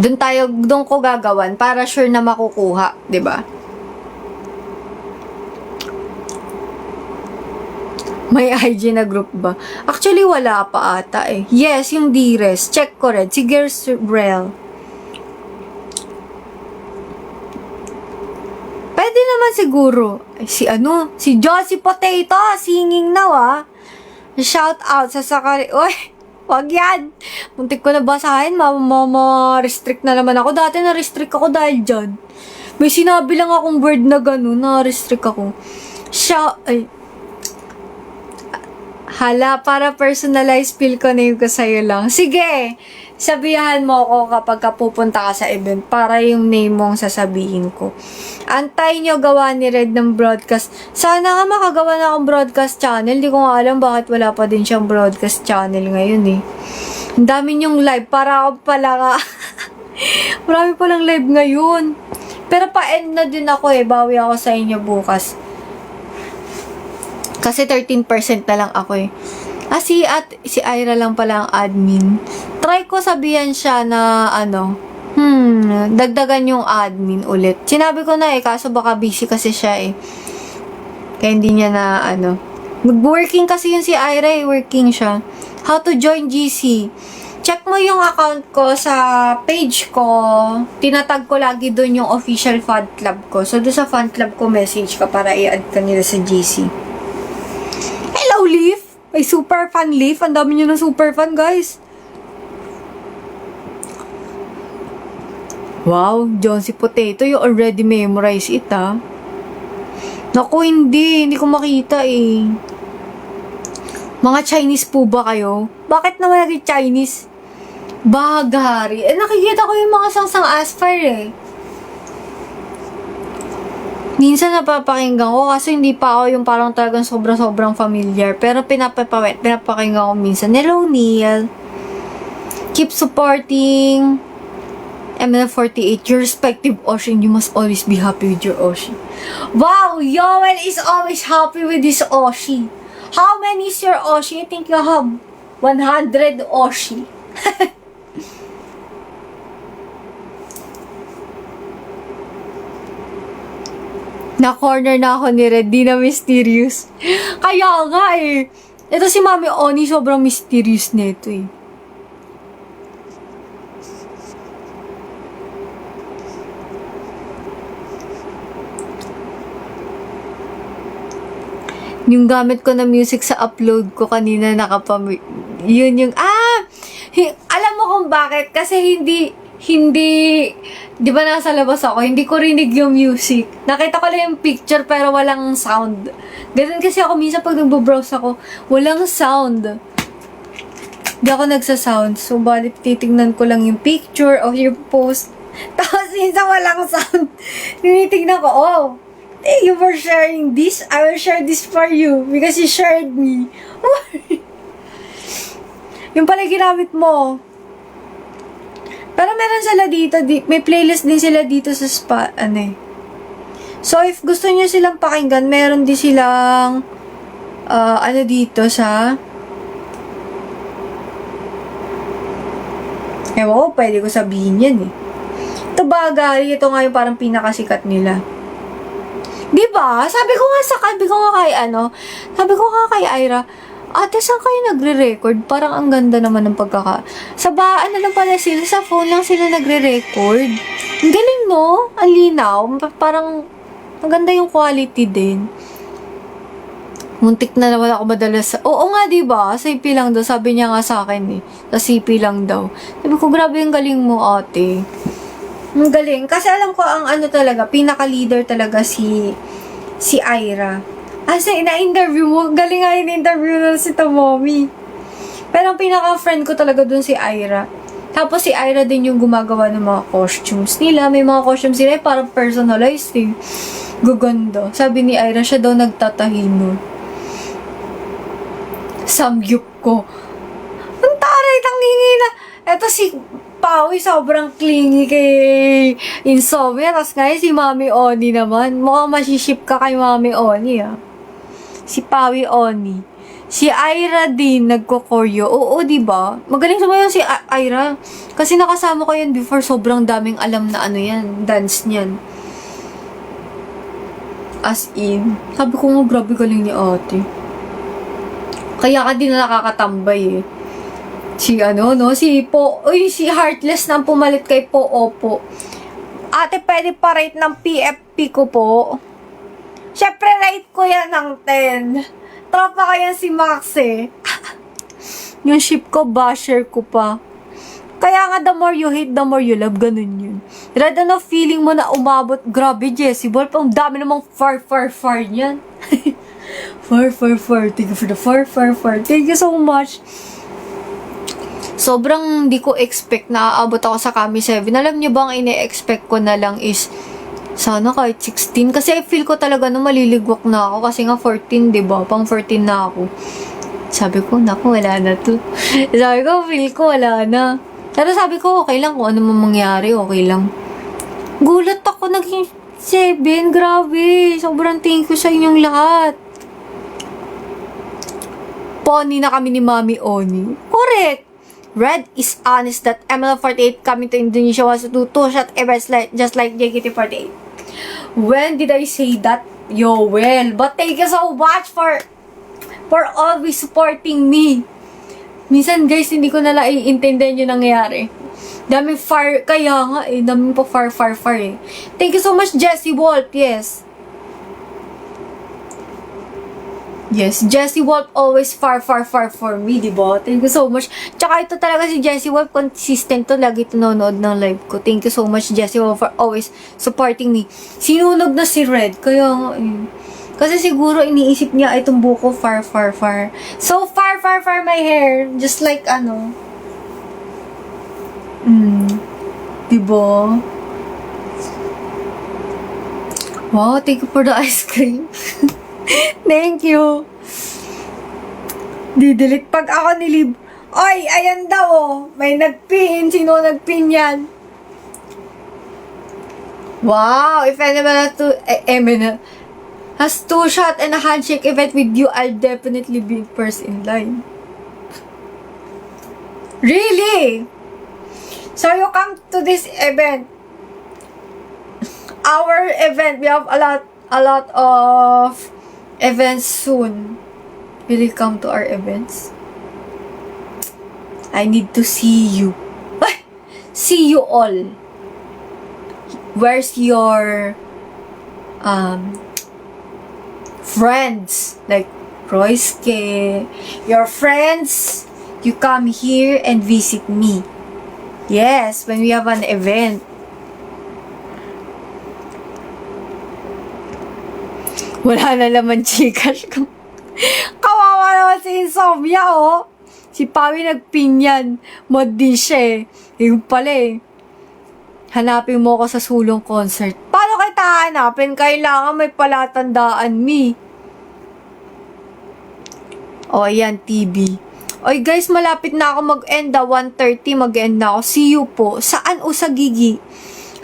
Doon ko gagawan para sure na makukuha, 'di ba? May IG na group ba? Actually, wala pa ata eh. Yes, yung Dires. Check ko rin. Si Gersbrel. Pwede naman siguro. Si Josie Potato. Singing now Shout out sa sakari. Uy! Wag yan. Muntik ko na basahin. Ma-restrict na naman ako. Dati na-restrict ako dahil dyan. May sinabi lang akong word na gano'n. Na-restrict ako. Hala, para personalized feel ko name ko sa'yo lang. Sige! Sabihan mo ako kapag pupunta ka sa event para yung name mong sasabihin ko. Antay nyo gawa ni Red ng broadcast. Sana nga makagawa na akong broadcast channel. Di ko nga alam bakit wala pa din siyang broadcast channel ngayon eh. Ang dami nyong live. Para ako pala nga. Marami palang live ngayon. Pero pa-end na din ako Bawi ako sa inyo bukas. Kasi 13% na lang ako si Ira lang pala ang admin. Try ko sabihan siya na dagdagan yung admin ulit. Sinabi ko na kaso baka busy kasi siya Kaya hindi niya na Working kasi yun si Ira working siya. How to join GC? Check mo yung account ko sa page ko. Tinatag ko lagi doon yung official fan club ko. So doon sa fan club ko message ka para i-add ka nila sa GC. Hello, Leaf! May super fan, Leaf. Ang dami nyo ng super fan, guys. Wow, Jonesy Potato, you already memorize it, Naku, hindi. Hindi ko makita, Mga Chinese po ba kayo? Bakit naman naging Chinese? Bagari. Nakikita ko yung mga sangsang aspire, Minsan napapakinggan ko kasi hindi pa ako yung parang talagang sobrang familiar. Pero pinapakinggan ko minsan. Hello, Neil. Keep supporting ML48. Your respective Ocean. You must always be happy with your Oshi. Wow! Yoel is always happy with his Oshi. How many is your Oshi? I think you have 100 Oshi. Na-corner na ako ni Red, di na mysterious. Kaya nga Ito si Mami Oni, sobrang mysterious nito eh. Yung gamit ko na music sa upload ko kanina yun yung, alam mo kung bakit? Kasi hindi, di ba nasa labas ako, hindi ko rinig yung music. Nakita ko lang yung picture pero walang sound. Ganun kasi ako minsan pag nagbo-browse ako, walang sound. Di ako nagsa-sound. So, balik titignan ko lang yung picture o yung post. Tapos minsan walang sound. Tinitignan ko, thank you for sharing this. I will share this for you because you shared me. Yung pala ginamit mo. Pero meron sila dito, may playlist din sila dito sa So, if gusto niyo silang pakinggan, meron din silang, dito sa, pwede ko sabihin yan eh. Ito bagay, ito nga yung parang pinakasikat nila. Diba? Sabi ko nga kay Ira, ate, saan kayo nagre-record? Parang ang ganda naman ng sa baan na lang pala sila, sa phone lang sila nagre-record. Ang galing, no? Ang linaw. Parang, maganda yung quality din. Muntik na naman ako madalas oo nga, diba? Sa CP lang daw. Sabi niya nga sa akin eh. Sa CP lang daw. Sabi ko, grabe yung galing mo, ate. Ang galing. Kasi alam ko, ang talaga, pinaka-leader talaga si Ira. Kasi na-interview mo, galing nga in-interview na si Tomomi. Pero ang pinaka-friend ko talaga dun si Ira. Tapos si Ira din yung gumagawa ng mga costumes nila. May mga costumes nila parang personalized eh. Gaganda. Sabi ni Ira, siya daw nagtatahi nun. Samgyup ko. Ang taray, tangingi na. Eto si Pawi, sobrang clingy kay Insomnia. Tapos ngayon si Mami Oni naman. Mukhang masiship ka kay Mami Oni Si Pawi Oni. Si Ira din nagko-choreo. Oo, diba? Magaling sumayaw si Ira. Kasi nakasama ko yan before. Sobrang daming alam na dance niyan. As in. Sabi ko nga, grabe galing ni ate. Kaya ka din na nakakatambay eh. Si si Heartless nang pumalit kay Opo. Ate, pwede pa rate ng PFP ko po. Syempre, rate ko yan ng 10. Tropa ko yan si Max eh. Yung ship ko, basher ko pa. Kaya nga, the more you hate, the more you love. Ganun yun. Red, feeling mo na umabot. Grabe, Jessie Ball. Ang dami namang far niyan. Far. Thank you for the far. Thank you so much. Sobrang di ko expect na aabot ako sa Kami 7. Alam niyo ba, ang ine-expect ko na lang is sana kahit 16. Kasi I feel ko talaga na maliligwak na ako. Kasi nga 14, diba? Pang 14 na ako. Sabi ko, naku, wala na to. Sabi ko, feel ko wala na. Pero sabi ko, okay lang. Kung ano man mangyari, okay lang. Gulat ako, naging 7. Grabe. Sobrang thank you sa inyong lahat. Pony na kami ni Mami Oni. Correct. Red is honest that ML48 coming to Indonesia was to two-shot events just like JKT48. When did I say that? Well, but thank you so much for always supporting me. Minsan guys, hindi ko na naiintindihan yung nangyayari. Daming far, kaya nga eh, daming pa far eh. Thank you so much, Jessie Wolf, yes. Yes, Jessie Wolf always far for me, diba? Thank you so much. Tsaka ito talaga si Jessie Wolf, consistent to, lagi ito nanonood ng live ko. Thank you so much, Jessie Wolf, for always supporting me. Sinunog na si Red, kaya nga eh. Kasi siguro iniisip niya itong buko far. So far my hair. Just like diba? Wow, thank you for the ice cream. Thank you. Didelete pag ako nilib. Oy, ayan daw may nagpin. Sino nagpin yan? Wow, if anyone has two-shot and a handshake event with you, I'll definitely be first in line. Really? So you come to this event. Our event, we have a lot of events soon. Will you come to our events? I need to see you. See you all. Where's your friends? Like Royske, your friends, you come here and visit me. Yes, when we have an event. Wala na naman Gcash ko. Kawawa naman si Insomnia, oh. Si Pawi nagpinyan. Mod din siya eh. Yung pala eh. Hanapin mo ako sa sulong concert. Paano kita hanapin? Kailangan may palatandaan, me. O, ayan, TV. Oy, guys, malapit na ako mag-end. 1:30 mag-end na ako. See you po. Saan o sa Gigi?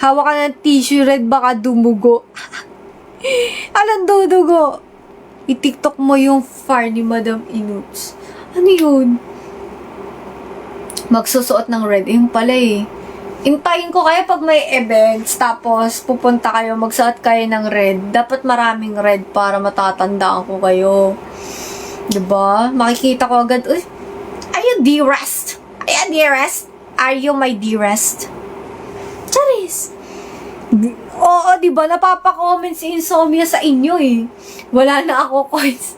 Hawak ka ng tissue red, baka dumugo. Alam dudugo. I-tiktok mo yung far ni Madam Inuts. Ano yun? Magsusuot ng red. Yung pala eh. Intayin ko kayo pag may events, tapos pupunta kayo, magsuot kayo ng red. Dapat maraming red para matatandaan ko kayo. Diba? Makikita ko agad, uy, are you dearest? Are you dearest? Are you my dearest? Charis! Oo, diba? Napapa-comment si Insomnia sa inyo eh. Wala na ako coins.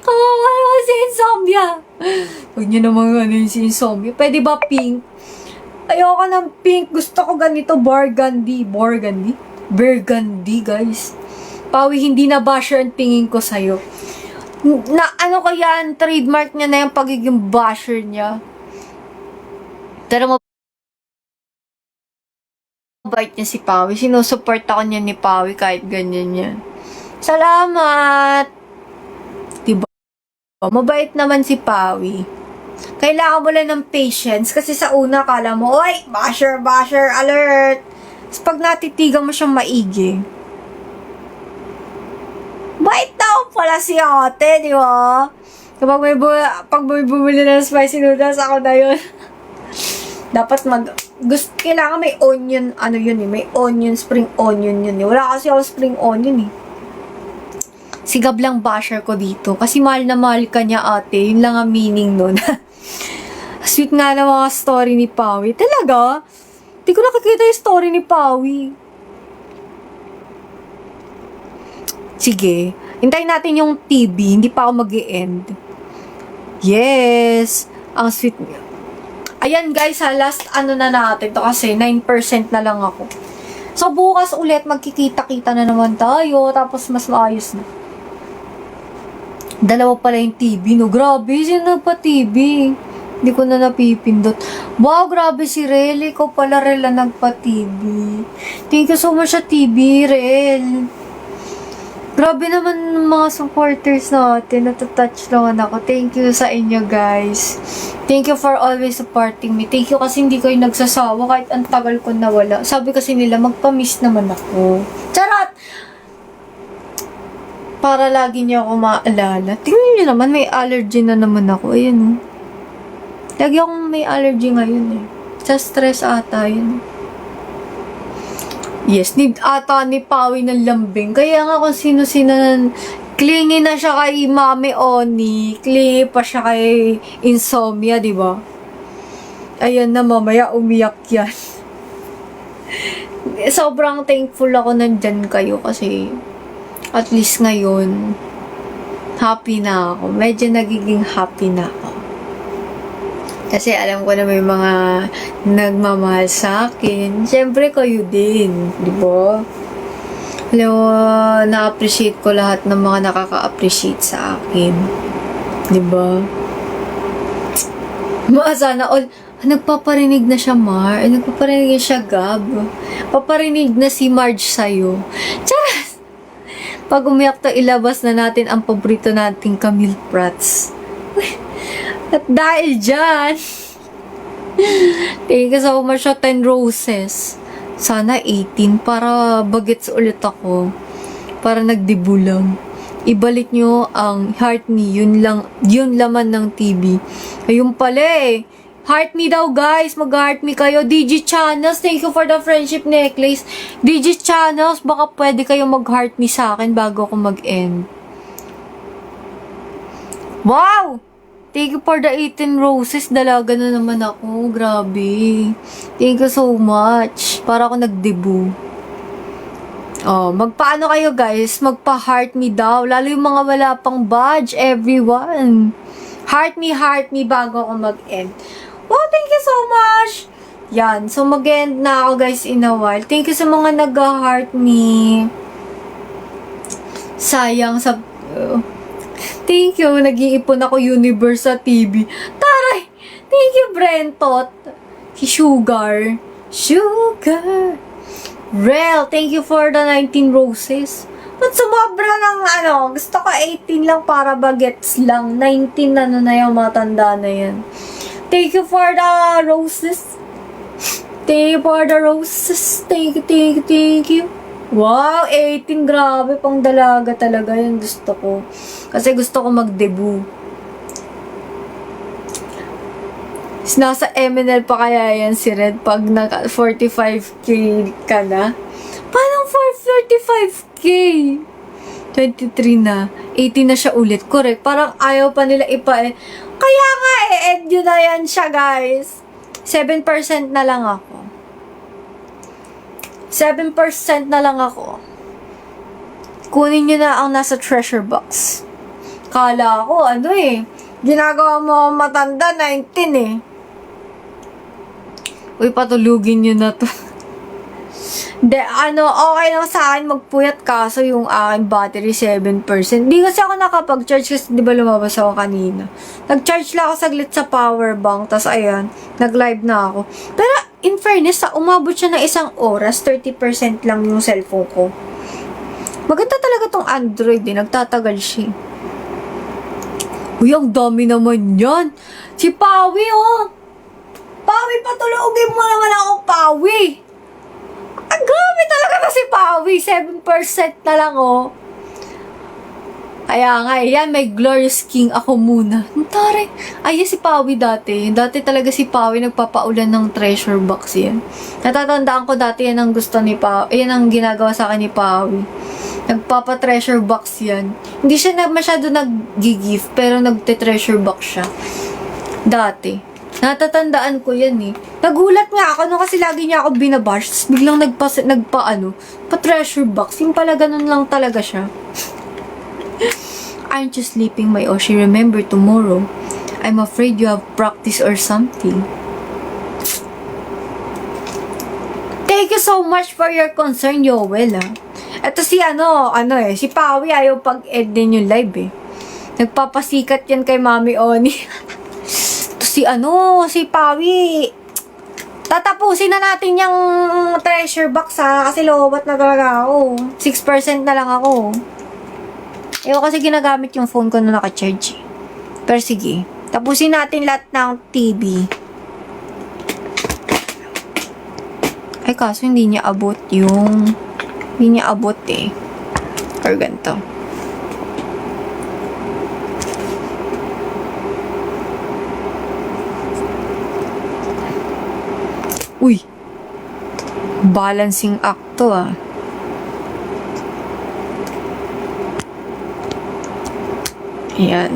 Kawawa naman si Insomnia. Huwag niyo naman ano yung si Insomnia. Pwede ba pink? Ayoko ng pink. Gusto ko ganito. Burgundy. Burgundy? Burgundy, guys. Pawi, hindi na basher ang tingin ko sa'yo. Na, ano ko yan? Trademark niya na yung pagiging basher niya. Pero mabait niya si Pawi. Sinusuport ako niya ni Pawi kahit ganyan yan. Salamat! Diba? Mabait naman si Pawi. Kailangan mo lang ng patience kasi sa una kala mo, oy, basher, basher, alert! Tapos pag natitigan mo siyang maigi, bait daw pala si ate, di ba? Kapag pag may bumili ng spicy noodles, ako na yun. Dapat kailangan may onion, ano yun eh, may onion, spring onion yun eh. Wala kasi ako spring onion eh. Sigab lang basher ko dito. Kasi mahal na mahal ka niya ate. Yun lang ang meaning nun. Sweet nga na mga story ni Pawi. Talaga? Di ko nakikita yung story ni Pawi. Sige. Hintayin natin yung TV. Hindi pa ako mag-e-end. Yes. Ang sweet niya. Ayan guys ha. Last ano na natin to kasi 9% na lang ako. So bukas ulit magkikita-kita na naman tayo. Tapos mas maayos na. Dalawa pala yung TV, no? Grabe, sino nagpa-TV? Hindi ko na napipindot. Wow, grabe si Rel. Ikaw pala, Rel, na nagpa-TV. Thank you so much sa TV, Rel. Grabe naman mga supporters natin. Natatouch naman ako. Thank you sa inyo, guys. Thank you for always supporting me. Thank you kasi hindi kayo nagsasawa kahit ang tagal ko nawala. Sabi kasi nila, magpa-miss naman ako. Charot! Para lagi niya ako maalala. Tingnan niyo naman, may allergy na naman ako. Ayan, oh. Lagi akong may allergy ngayon, eh. Sa stress ata, yun. Yes, need ata ni Pawi ng lambing. Kaya nga kung sino-sino clingy na siya kay Mami Oni. Clingy pa siya kay Insomnia, di ba? Ayan na, mamaya umiyak yan. Sobrang thankful ako nandyan kayo kasi at least ngayon, happy na ako. Medyo nagiging happy na ako. Kasi alam ko na may mga nagmamahal sa akin. Siyempre, kayo din. Di ba? Alam mo, na-appreciate ko lahat ng mga nakaka-appreciate sa akin. Di ba? Sana all, nagpaparinig na siya, Mar. Nagpaparinig na siya, Gab. Paparinig na si Marge sa'yo. Charas! Pag umiyak to, ilabas na natin ang paborito nating Camille Prats. At dahil dyan, thank you so much sa 10 roses. Sana 18 para bagets ulit ako. Para nagdibu lang. Ibalik nyo ang heart me. Yun laman ng TV. Ayun pala eh. Heart me daw guys. Mag-heart me kayo. DG Channels, thank you for the friendship necklace. DG Channels, baka pwede kayo mag-heart me sa akin bago ako mag-end. Wow! Thank you for the 18 roses. Dalaga na naman ako. Grabe. Thank you so much. Para ako nag-debut. Oh, magpaano kayo guys? Magpa-heart me daw. Lalo yung mga wala pang badge, everyone. Heart me bago ako mag-end. Wow, thank you so much. Yan. So, mag-end na ako guys in a while. Thank you sa mga nag-heart me. Sayang sa... thank you. Nag-iipon ako universe sa TV. Taray! Thank you, Brentot. Sugar. Sugar. Rel, thank you for the 19 roses. Ba't sumobra ng ano? Gusto ko 18 lang para bagets lang. 19 ano na yung matanda na yan. Thank you for the roses. Thank you for the roses. Thank you. Wow, 18. Grabe, pang dalaga talaga yan. Gusto ko. Kasi gusto ko mag-debut. Nasa MNL pa kaya yan si Red pag naka 45k ka na? Paano for 35k? 23 na. 18 na siya ulit. Correct. Parang ayaw pa nila Kaya nga, end yun na yan siya, guys. 7% na lang ako. 7% na lang ako. Kunin nyo na ang nasa treasure box. Kala ko, ginagawa mo matanda, 19 eh. Uy, patulugin nyo na to. Okay lang sa akin magpuyat kaso yung aking battery 7%. Di kasi ako nakapag-charge kasi di ba lumabas ako kanina. Nag-charge lang ako saglit sa power bank. Tapos ayan, nag-live na ako. Pero in fairness, umabot siya ng 1 oras, 30% lang yung cellphone ko. Maganda talaga tong Android eh. Nagtatagal siya. Uy, ang dami naman yan. Si Pawi oh. Pawi, patulogin mo naman ako, Pawi. Ang grabe talaga na si Pawi. 7% na lang, oh. Kaya nga, yan, may Glorious King ako muna. Tari. Ay, si Pawi dati. Dati talaga si Pawi nagpapaulan ng treasure box yan. Natatandaan ko dati yan ang gusto ni Pawi. Yan ang ginagawa sa akin ni Pawi. Nagpapa-treasure box yan. Hindi siya masyado nag-gift, pero nagte-treasure box siya. Dati. Natatandaan ko yan eh. Nagulat nga ako no kasi lagi niya ako binabash. Tapos biglang pa-treasure box. Yung pala ganun lang talaga siya. Aren't you sleeping, my Oshi? Remember tomorrow. I'm afraid you have practice or something. Thank you so much for your concern, Yoel ah. Ito si si Pawi ayaw pag-end din yung live eh. Nagpapasikat yan kay Mami Oni. Si Pawi. Tatapusin na natin yung treasure box ha. Kasi lowbat na talaga ako. 6% na lang ako. Ewan kasi ginagamit yung phone ko na naka-charge. Pero sige. Tapusin natin lahat ng TV. Ay kaso hindi niya abot yung... Hindi niya abot eh. Or ganito. Uy! Balancing act to ah. Ayan.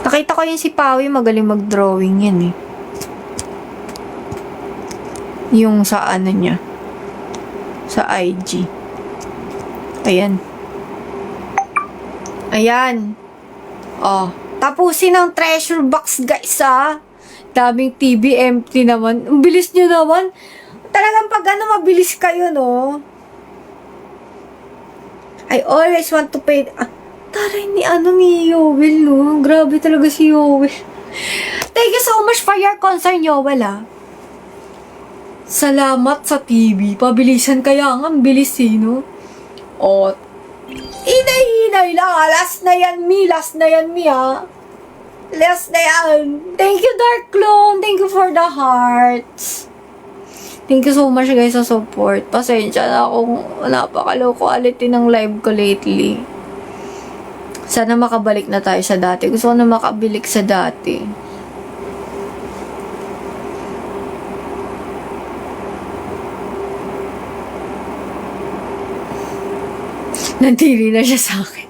Nakita ko yung si Pawi, magaling mag-drawing yan eh. Yung sa niya. Sa IG. Ayan. Ayan. Oh. Tapusin ang treasure box guys ah. Daming TV empty naman. Ang bilis nyo naman. Talagang pag mabilis kayo, no? I always want to pay... taray ni Yoel, no? Grabe talaga si Yoel. Thank you so much for your concern, Yoel, ah. Salamat sa TV. Pabilisan kaya nga. Ang bilis, eh, no? O, hinay-hinay lang, ah. Last na yan, mi, ah. Last na yan. Thank you, Dark Clone. Thank you for the hearts. Thank you so much, guys, sa support. Pasensya na kung napaka-low quality ng live ko lately. Sana makabalik na tayo sa dati. Gusto ko na makabalik sa dati. Nandiri na siya sa akin.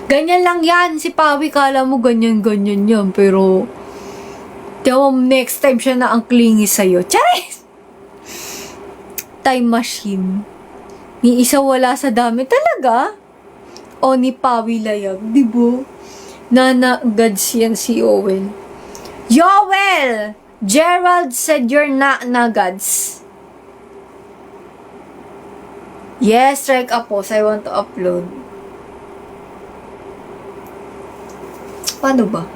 Ganyan lang yan. Si Pawi, kala mo ganyan-ganyan yan. Pero, tiyaw next time siya na ang clingy sa'yo. Charis! Time machine. Ni isa wala sa dami. Talaga? O ni Pawi layag. Diba? Nana, gods yan si Owen. Yoel! Gerald said you're not na gods. Yes, strike a post. I want to upload. Paano ba?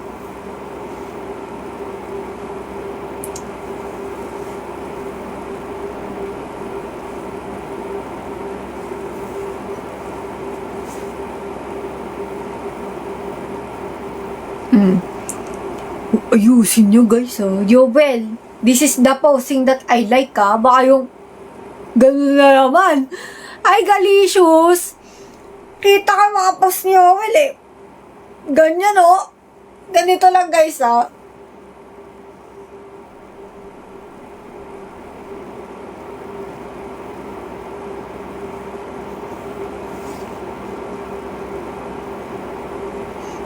Ayusin nyo guys Yoel, this is the posting that I like baka yung ganun na naman. Ay, Galicious! Kita ka mga post ni Yoel ganyan ganito lang guys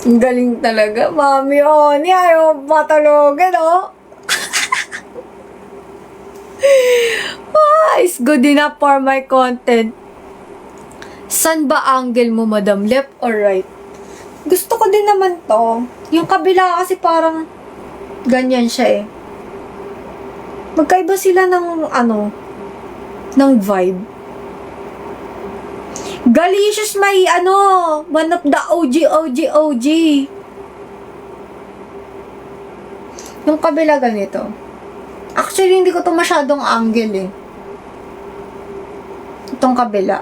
Ang galing talaga. Mami, Oni, ayaw matulugan, it's good enough for my content. San ba angle mo, madam? Left or right? Gusto ko din naman to. Yung kabila kasi parang ganyan siya Magkaiba sila ng ng vibe. Galicious may one of the OG. Yung kabila ganito. Actually, hindi ko to masyadong angle Itong kabila.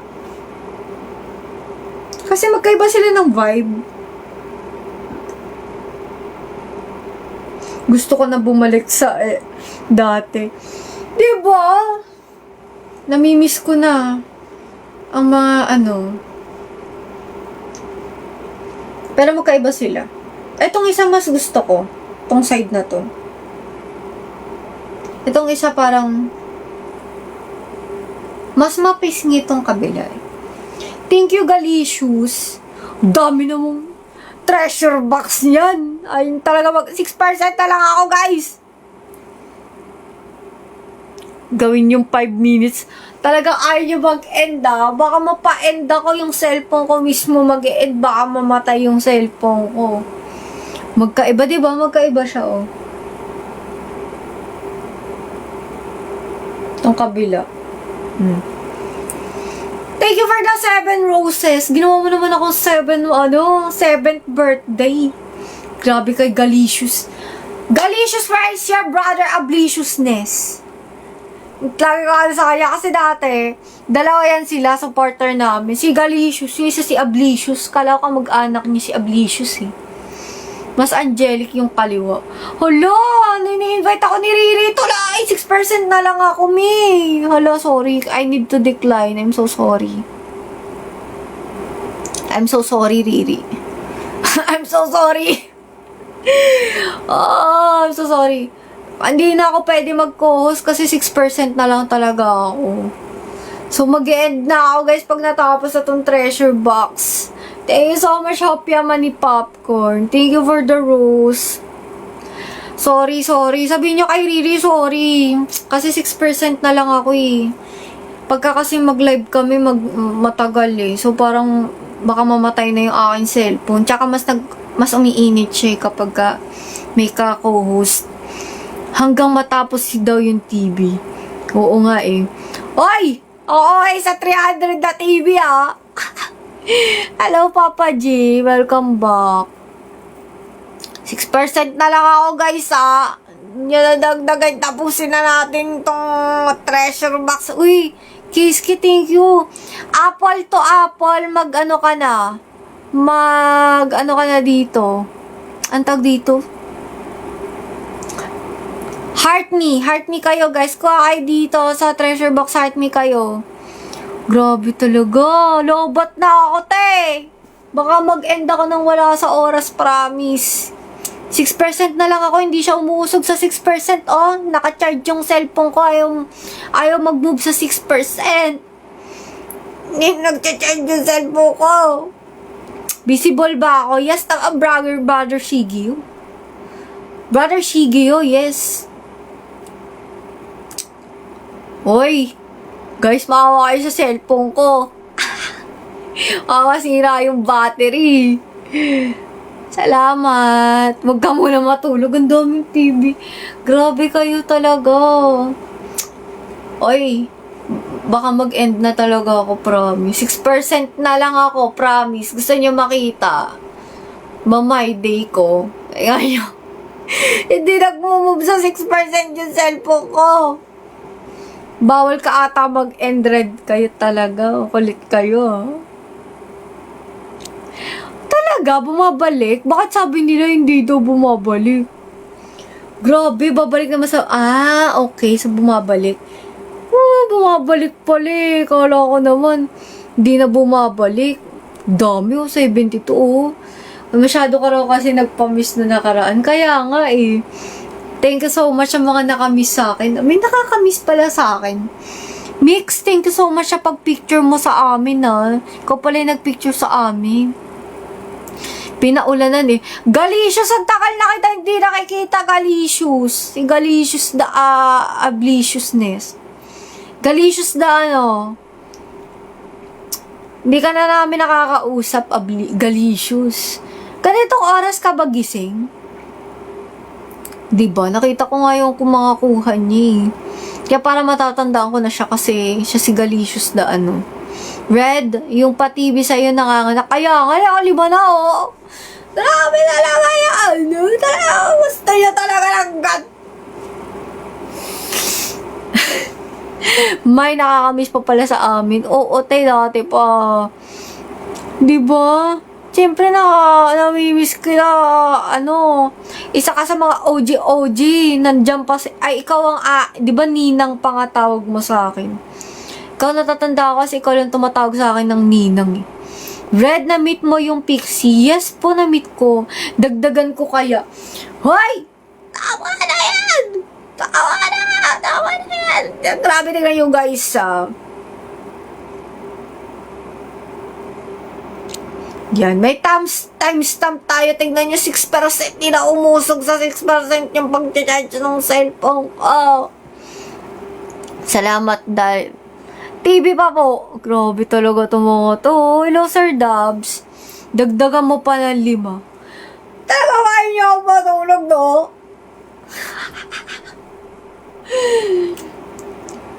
Kasi magkaiba sila ng vibe. Gusto ko na bumalik sa dati. Diba? Namimiss ko na ang mga pero magkaiba sila. Itong isa mas gusto ko. Itong side na to. Itong isa parang mas mapisngi itong kabila Thank you, Galicious. Dami na mong treasure box niyan. Ayun talaga 6% na lang ako, guys. Gawin yung 5 minutes. Talagang ayaw nyo mag-end Baka mapa-end ako yung cellphone ko mismo mag-end. Baka mamatay yung cellphone ko. Magkaiba, diba? Magkaiba siya, Itong kabila. Thank you for the 7 roses. Ginawa mo naman ako 7th birthday. Grabe kay Galicious. Galicious, where is your brother Obliciousness? Lagi ko sa kanya kasi dati, dalawa yan sila, supporter namin. Si Galicious, yung isa si Oblicious. Kala ko mag-anak niya si Oblicious Mas angelic yung kaliwa. Hala, ini-invite ako ni Riri. Tulay, 6% na lang ako, me. Hala, sorry. I need to decline. I'm so sorry. I'm so sorry, Riri. I'm so sorry. I'm so sorry. Hindi na ako pwede mag-co-host kasi 6% na lang talaga ako. So, mag-end na ako, guys, pag natapos na tong treasure box. Thank you so much, Hopya Mani Popcorn. Thank you for the rose. Sorry. Sabihin nyo kay Riri, sorry. Kasi 6% na lang ako Pagka kasi mag-live kami, matagal So, parang baka mamatay na yung aking cellphone. Tsaka mas umiinit siya kapag may ka-co-host. Hanggang matapos daw yung TV. Oo nga Oy! Oo, sa 300 na TV Hello, Papa G. Welcome back. 6% na lang ako, guys, Nadagdagan. Tapusin na natin tong treasure box. Uy, Kiski, thank you. Apple to apple, mag-ano ka na. Mag-ano ka na dito. Antag dito. Heart me kayo, guys. Kuha kayo dito sa treasure box. Heart me kayo. Grabe talaga. Lobat na ako, te. Baka mag-end ako nang wala sa oras, promise. 6% na lang ako. Hindi siya umuusog sa 6%. Naka-charge yung cellphone ko. Ayaw mag-move sa 6%. Hindi nag-charge yung cellphone ko. Visible ba ako? Yes, brother Shigio. Brother Shigio, yes. Hoy, guys, maawa kayo sa cellphone ko. Sira yung battery. Salamat. Huwag ka muna matulog. Ang daming TV. Grabe kayo talaga. Oy, baka mag-end na talaga ako, promise. 6% na lang ako, promise. Gusto niyo makita? My day ko. Ayan yun. Hindi nag-move sa 6% yung cellphone ko. Bawal ka ata mag-end red kayo talaga. Kulit kayo, ha? Talaga, bumabalik? Bakit sabi nila hindi daw bumabalik? Grabe, babalik naman sa... okay, so bumabalik. Bumabalik pala eh. Kala ko naman, hindi na bumabalik. Dami 72 Masyado ka raw kasi nagpamiss na nakaraan. Kaya nga eh. Thank you so much sa mga nakamiss sa akin. May nakakamiss pala sa akin. Mix, thank you so much sa pag-picture mo sa amin, ha. Ikaw pala yung nag-picture sa amin. Pinaulanan eh. Galicious, ang takal na kita hindi nakikita, Galicious. Si Galicious the abliciousness. Galicious the hindi ka na namin nakakausap, Galicious. Ganitong oras ka ba gising? Diba? Nakita ko nga yung kumakakuha niya eh. Kaya para matatandaan ko na siya kasi siya si Galicious the Red, yung patibi sa'yo nanganganak. Kaya nga, nakaliba na Grabe talaga yan. Talaga, gusto niya talaga ng May nakakamiss pa pala sa amin. Oo, dati pa. Diba? Siyempre namimiss ko na, isa ka sa mga OG. Nandiyan pa ikaw ang, diba ninang pangatawag mo sa akin? Ikaw natatanda ko kasi ikaw lang tumatawag sa akin ng ninang eh. Red, na-meet mo yung Pixie? Yes po, na-meet ko. Dagdagan ko kaya. Hoy! Tama na yan! Tama na yan! Grabe na kayo guys, Yan, may timestamp tayo. Tingnan nyo, 6%. Hindi na umusog sa 6% yung pag-charge ng cellphone ko. Salamat dahil TV pa po. Grabe talaga itong mga to. Hello, Sir Dubs. Dagdagan mo pa ng 5. Talaga kayo niyo ako matulog, no?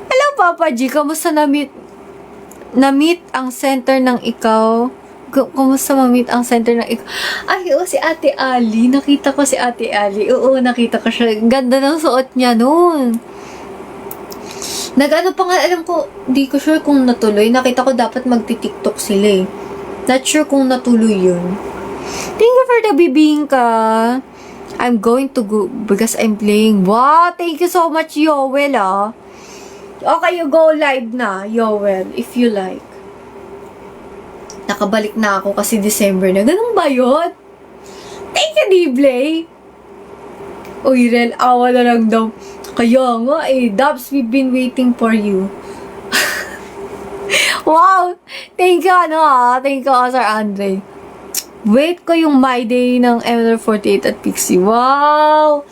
Hello, Papa G. Kamusta na-meet ang center ng ikaw? Kumusta ma-meet ang center ng ikaw? Ay, si Ate Ali. Nakita ko si Ate Ali. Oo, nakita ko siya. Ganda ng suot niya noon. Nag-ano pa nga, alam ko, di ko sure kung natuloy. Nakita ko dapat magti-TikTok sila eh. Not sure kung natuloy yun. Thank you for the bibingka. I'm going to go because I'm playing. Wow, thank you so much, Yoel, Okay, you go live na, Yoel, if you like. Nakabalik na ako kasi December na. Ganun ba yun? Thank you, Dibley. Uy, Rel, awa na lang daw. Kaya nga Dubs, we've been waiting for you. Wow! Thank you, Thank you, Sir Andre. Wait ko yung My Day ng ML48 at Pixie. Wow!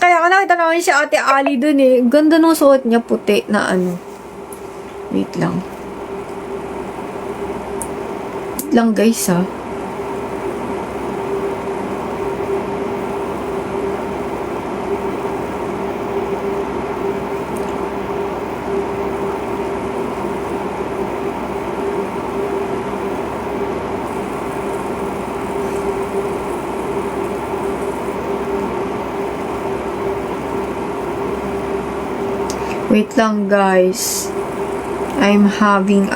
Kaya ka nakita namin si Ate Ali dun eh. Ganda nung suot niya, puti na Wait lang. Wait lang guys, Wait lang guys. I'm having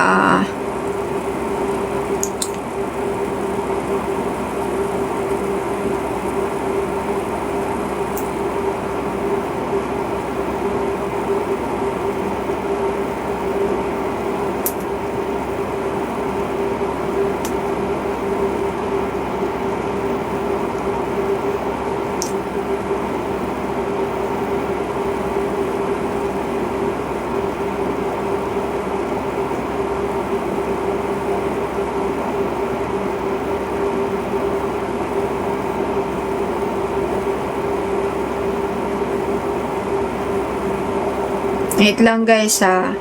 Wait lang guys ha.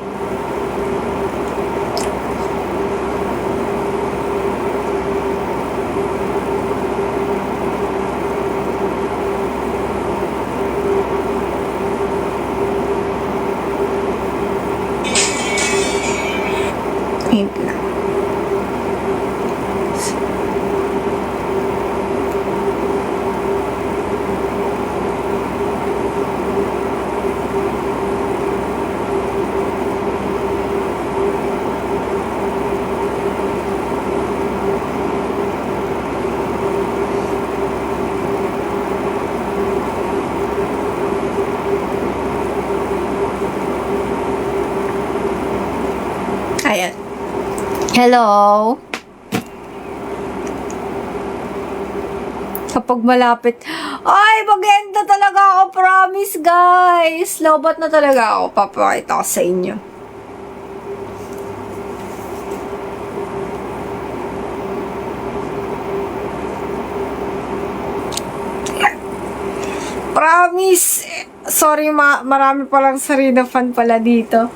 Wait lang. Ayan. Hello? Kapag malapit, ay, mag-enda talaga ako, promise, guys. Lobat na talaga ako. Papakita ko sa inyo. Promise. Sorry, marami palang Sarina fan pala dito.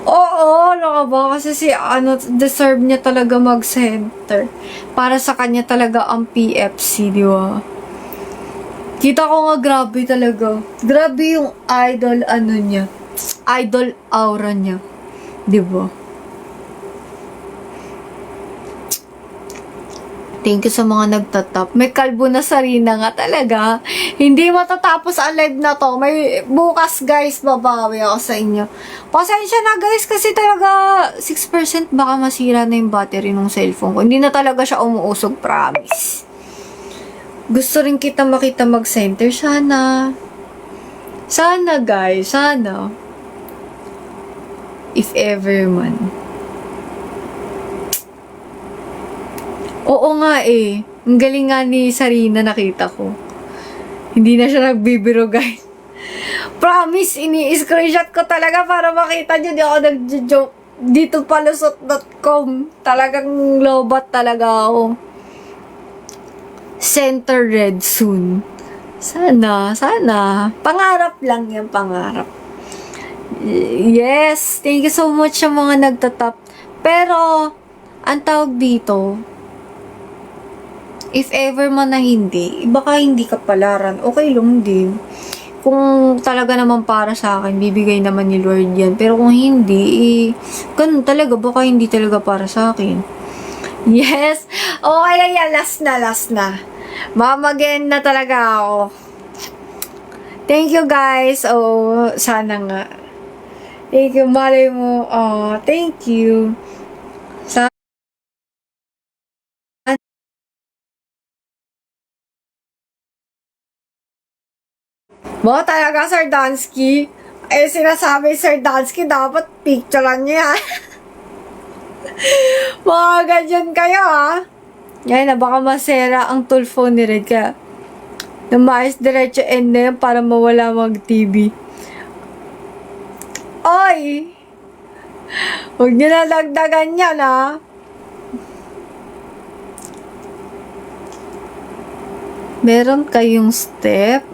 Oo, ano ka ba? Kasi deserve niya talaga mag-center. Para sa kanya talaga ang PFC, di ba? Kita ko nga, grabe talaga. Grabe yung idol, niya. Idol aura niya. Di ba? Thank you sa mga nagtatap. May kalbo na Sarina nga talaga. Hindi matatapos ang live na to. May bukas guys, babawi ako sa inyo. Pasensya na guys kasi talaga 6% baka masira na yung battery ng cellphone ko. Hindi na talaga siya umuusog, promise. Gusto rin kita makita mag-center. Sana. Sana guys, sana. If ever man. Oo nga eh. Ang galing nga ni Sarina nakita ko. Hindi na siya nagbibiro guys. Promise, ini-screenshot ko talaga para makita nyo. Di ako nag-joke. Dito palusot.com. Talagang lobat talaga ako. Center red soon. Sana, sana. Pangarap lang yan, pangarap. Yes, thank you so much sa mga nagtatap. Pero, ang tawag dito, if ever man na hindi, baka hindi ka palaran, okay lang din. Kung talaga naman para sa akin, bibigay naman ni Lord yan. Pero kung hindi, ganun talaga, baka hindi talaga para sa akin. Yes! Okay lang yan, last na. Mamagain na talaga ako. Thank you guys. Oh, sana nga. Thank you, malay mo. Oh, thank you. Mo talaga, Sir Dansky. Eh, sinasabi Sir Dansky, dapat picturean niyo yan. Mga ganyan kayo, ha? Yan na, baka masera ang tool phone ni Red. Kaya, namayos diretso end na yan para mawala mag-TV. Oy! Huwag niyo na dagdagan yan, ha? Meron kayong step.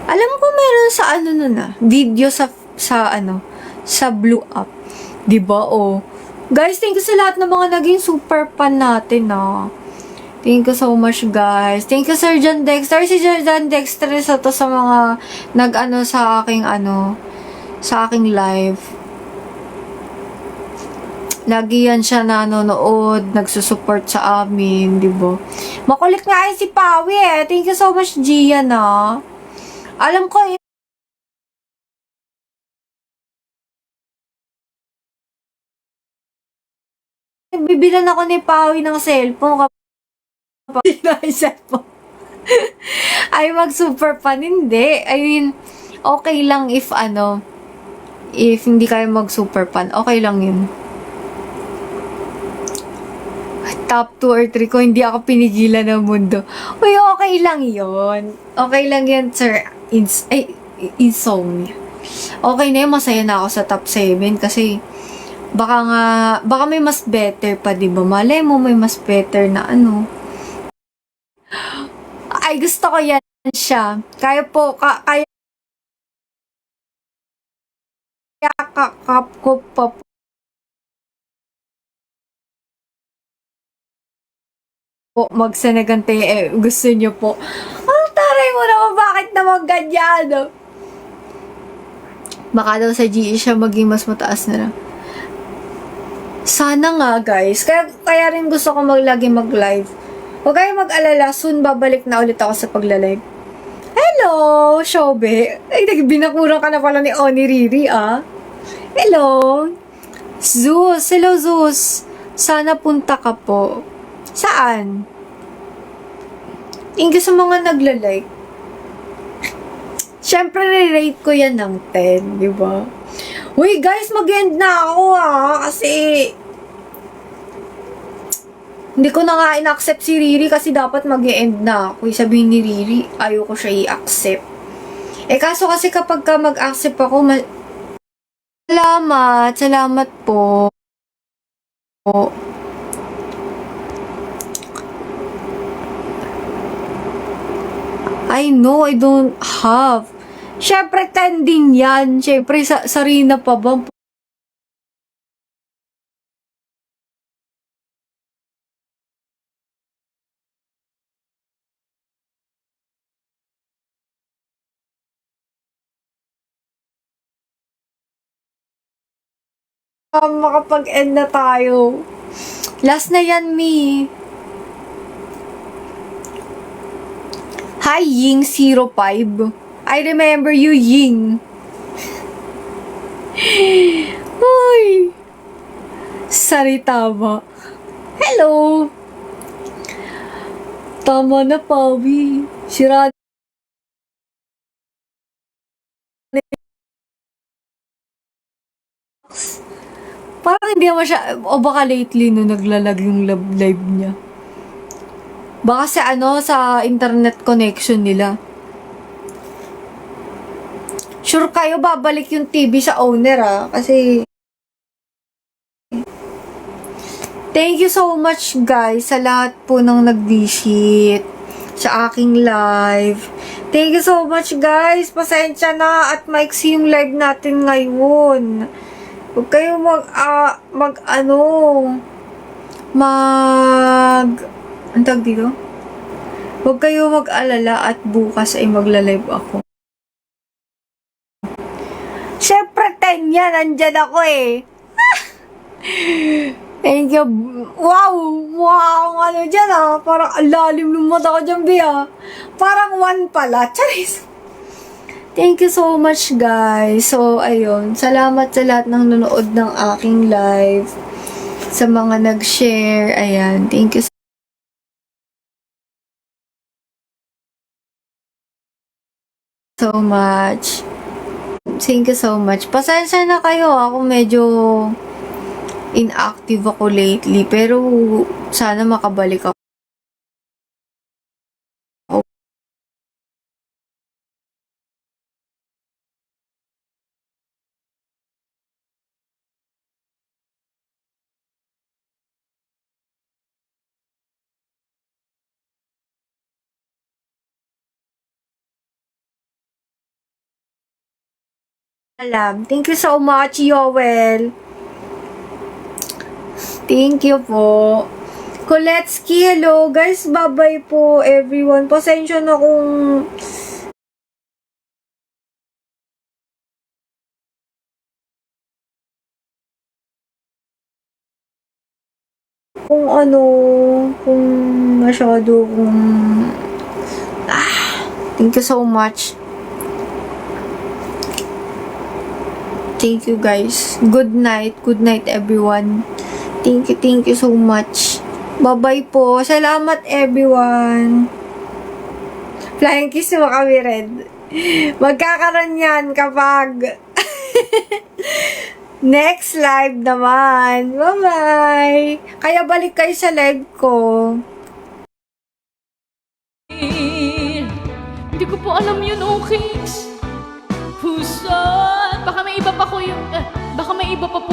Alam ko meron sa video sa Blue App. 'Di ba? Oh. Guys, thank you sa lahat ng mga naging super fan natin, Thank you so much, guys. Thank you, Sir John Dexter. Si Sir John Dexter isa to sa mga sa aking live. Lagi yan siya nanonood, nagsusupport sa amin, 'di ba? Makulit nga si Pawi eh. Thank you so much, Gian, Alam ko bibilan ako ni Pawi ng cellphone kapag cellphone. Ay, mag-super fan. Hindi. I mean, okay lang if hindi kayo mag-super fan. Okay lang yun. Top 2 or 3 ko, hindi ako pinigilan ng mundo. Uy, okay lang yun. Okay lang yan, sir. Insomnia. Okay na yun, masaya na ako sa top 7 kasi baka may mas better pa, diba? Malay mo may mas better na Ay, gusto ko yan. siya. Kaya po, kaya kakap ko pa po magsanagante gusto niyo po. Taray mo naman, bakit naman ganyan? Baka daw sa GE siya maging mas mataas na lang. Sana nga, guys. Kaya rin gusto ko lagi mag-live. Huwag kayong mag-alala. Soon, babalik na ulit ako sa pagla-live. Hello, Shobe. Ay, binakurang ka na pala ni Oni Riri, ah. Hello. Zeus. Hello, Zeus. Sana punta ka po. Saan? Inga sa mga nagla-like. Siyempre, rate ko yan ng 10, di ba? Uy, guys, mag-end na ako, kasi hindi ko na nga in-accept si Riri kasi dapat mag-end na ako. Sabihin ni Riri, ayoko siya i-accept. Kaso kasi kapag ka mag-accept ako, salamat po. I know, I don't have. Siyempre, 10 din yan. Siyempre, Sarina pa ba? Makapag-end na tayo. Last na yan, me. Hi, Ying05. I remember you, Ying. Uy. Sari, tama. Hello. Tama na, Pawi. Sira. Parang hindi naman siya, o baka lately no naglalag yung live niya. Baka sa internet connection nila. Sure kayo babalik yung TV sa owner, kasi thank you so much, guys, sa lahat po ng nag-visit sa aking live. Thank you so much, guys. Pasensya na at maiksi yung live natin ngayon. Huwag kayo ang tawag dito? Huwag kayo mag-alala at bukas ay magla-live ako. Siyempre, 10 yan. Nandyan ako eh. Thank you. Wow! Wow! Ano dyan parang alalim ng mata ko dyan, Bea. Parang 1 pala. Charis! Thank you so much, guys. So, ayun. Salamat sa lahat ng nanood ng aking live. Sa mga nag-share. Ayan. Thank you so much. Thank you so much. Pasensya na kayo. Ako medyo inactive ako lately. Pero, sana makabalik ako. Thank you so much, Yoel. Thank you po. Koletsky, hello. Guys, bye-bye po, everyone. Pasensya na kung masyado thank you so much. Thank you, guys. Good night, everyone. Thank you so much. Bye-bye po. Salamat, everyone. Flying kiss mo kami, Red. Magkakaroon yan kapag next live naman. Bye-bye. Kaya balik kayo sa live ko. Hindi ko po alam yun, okay? Husan! Baka may iba pa ko yung... baka may iba pa po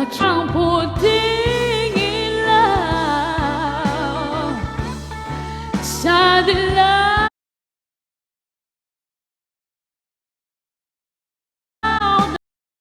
要强迫定义了，傻的了。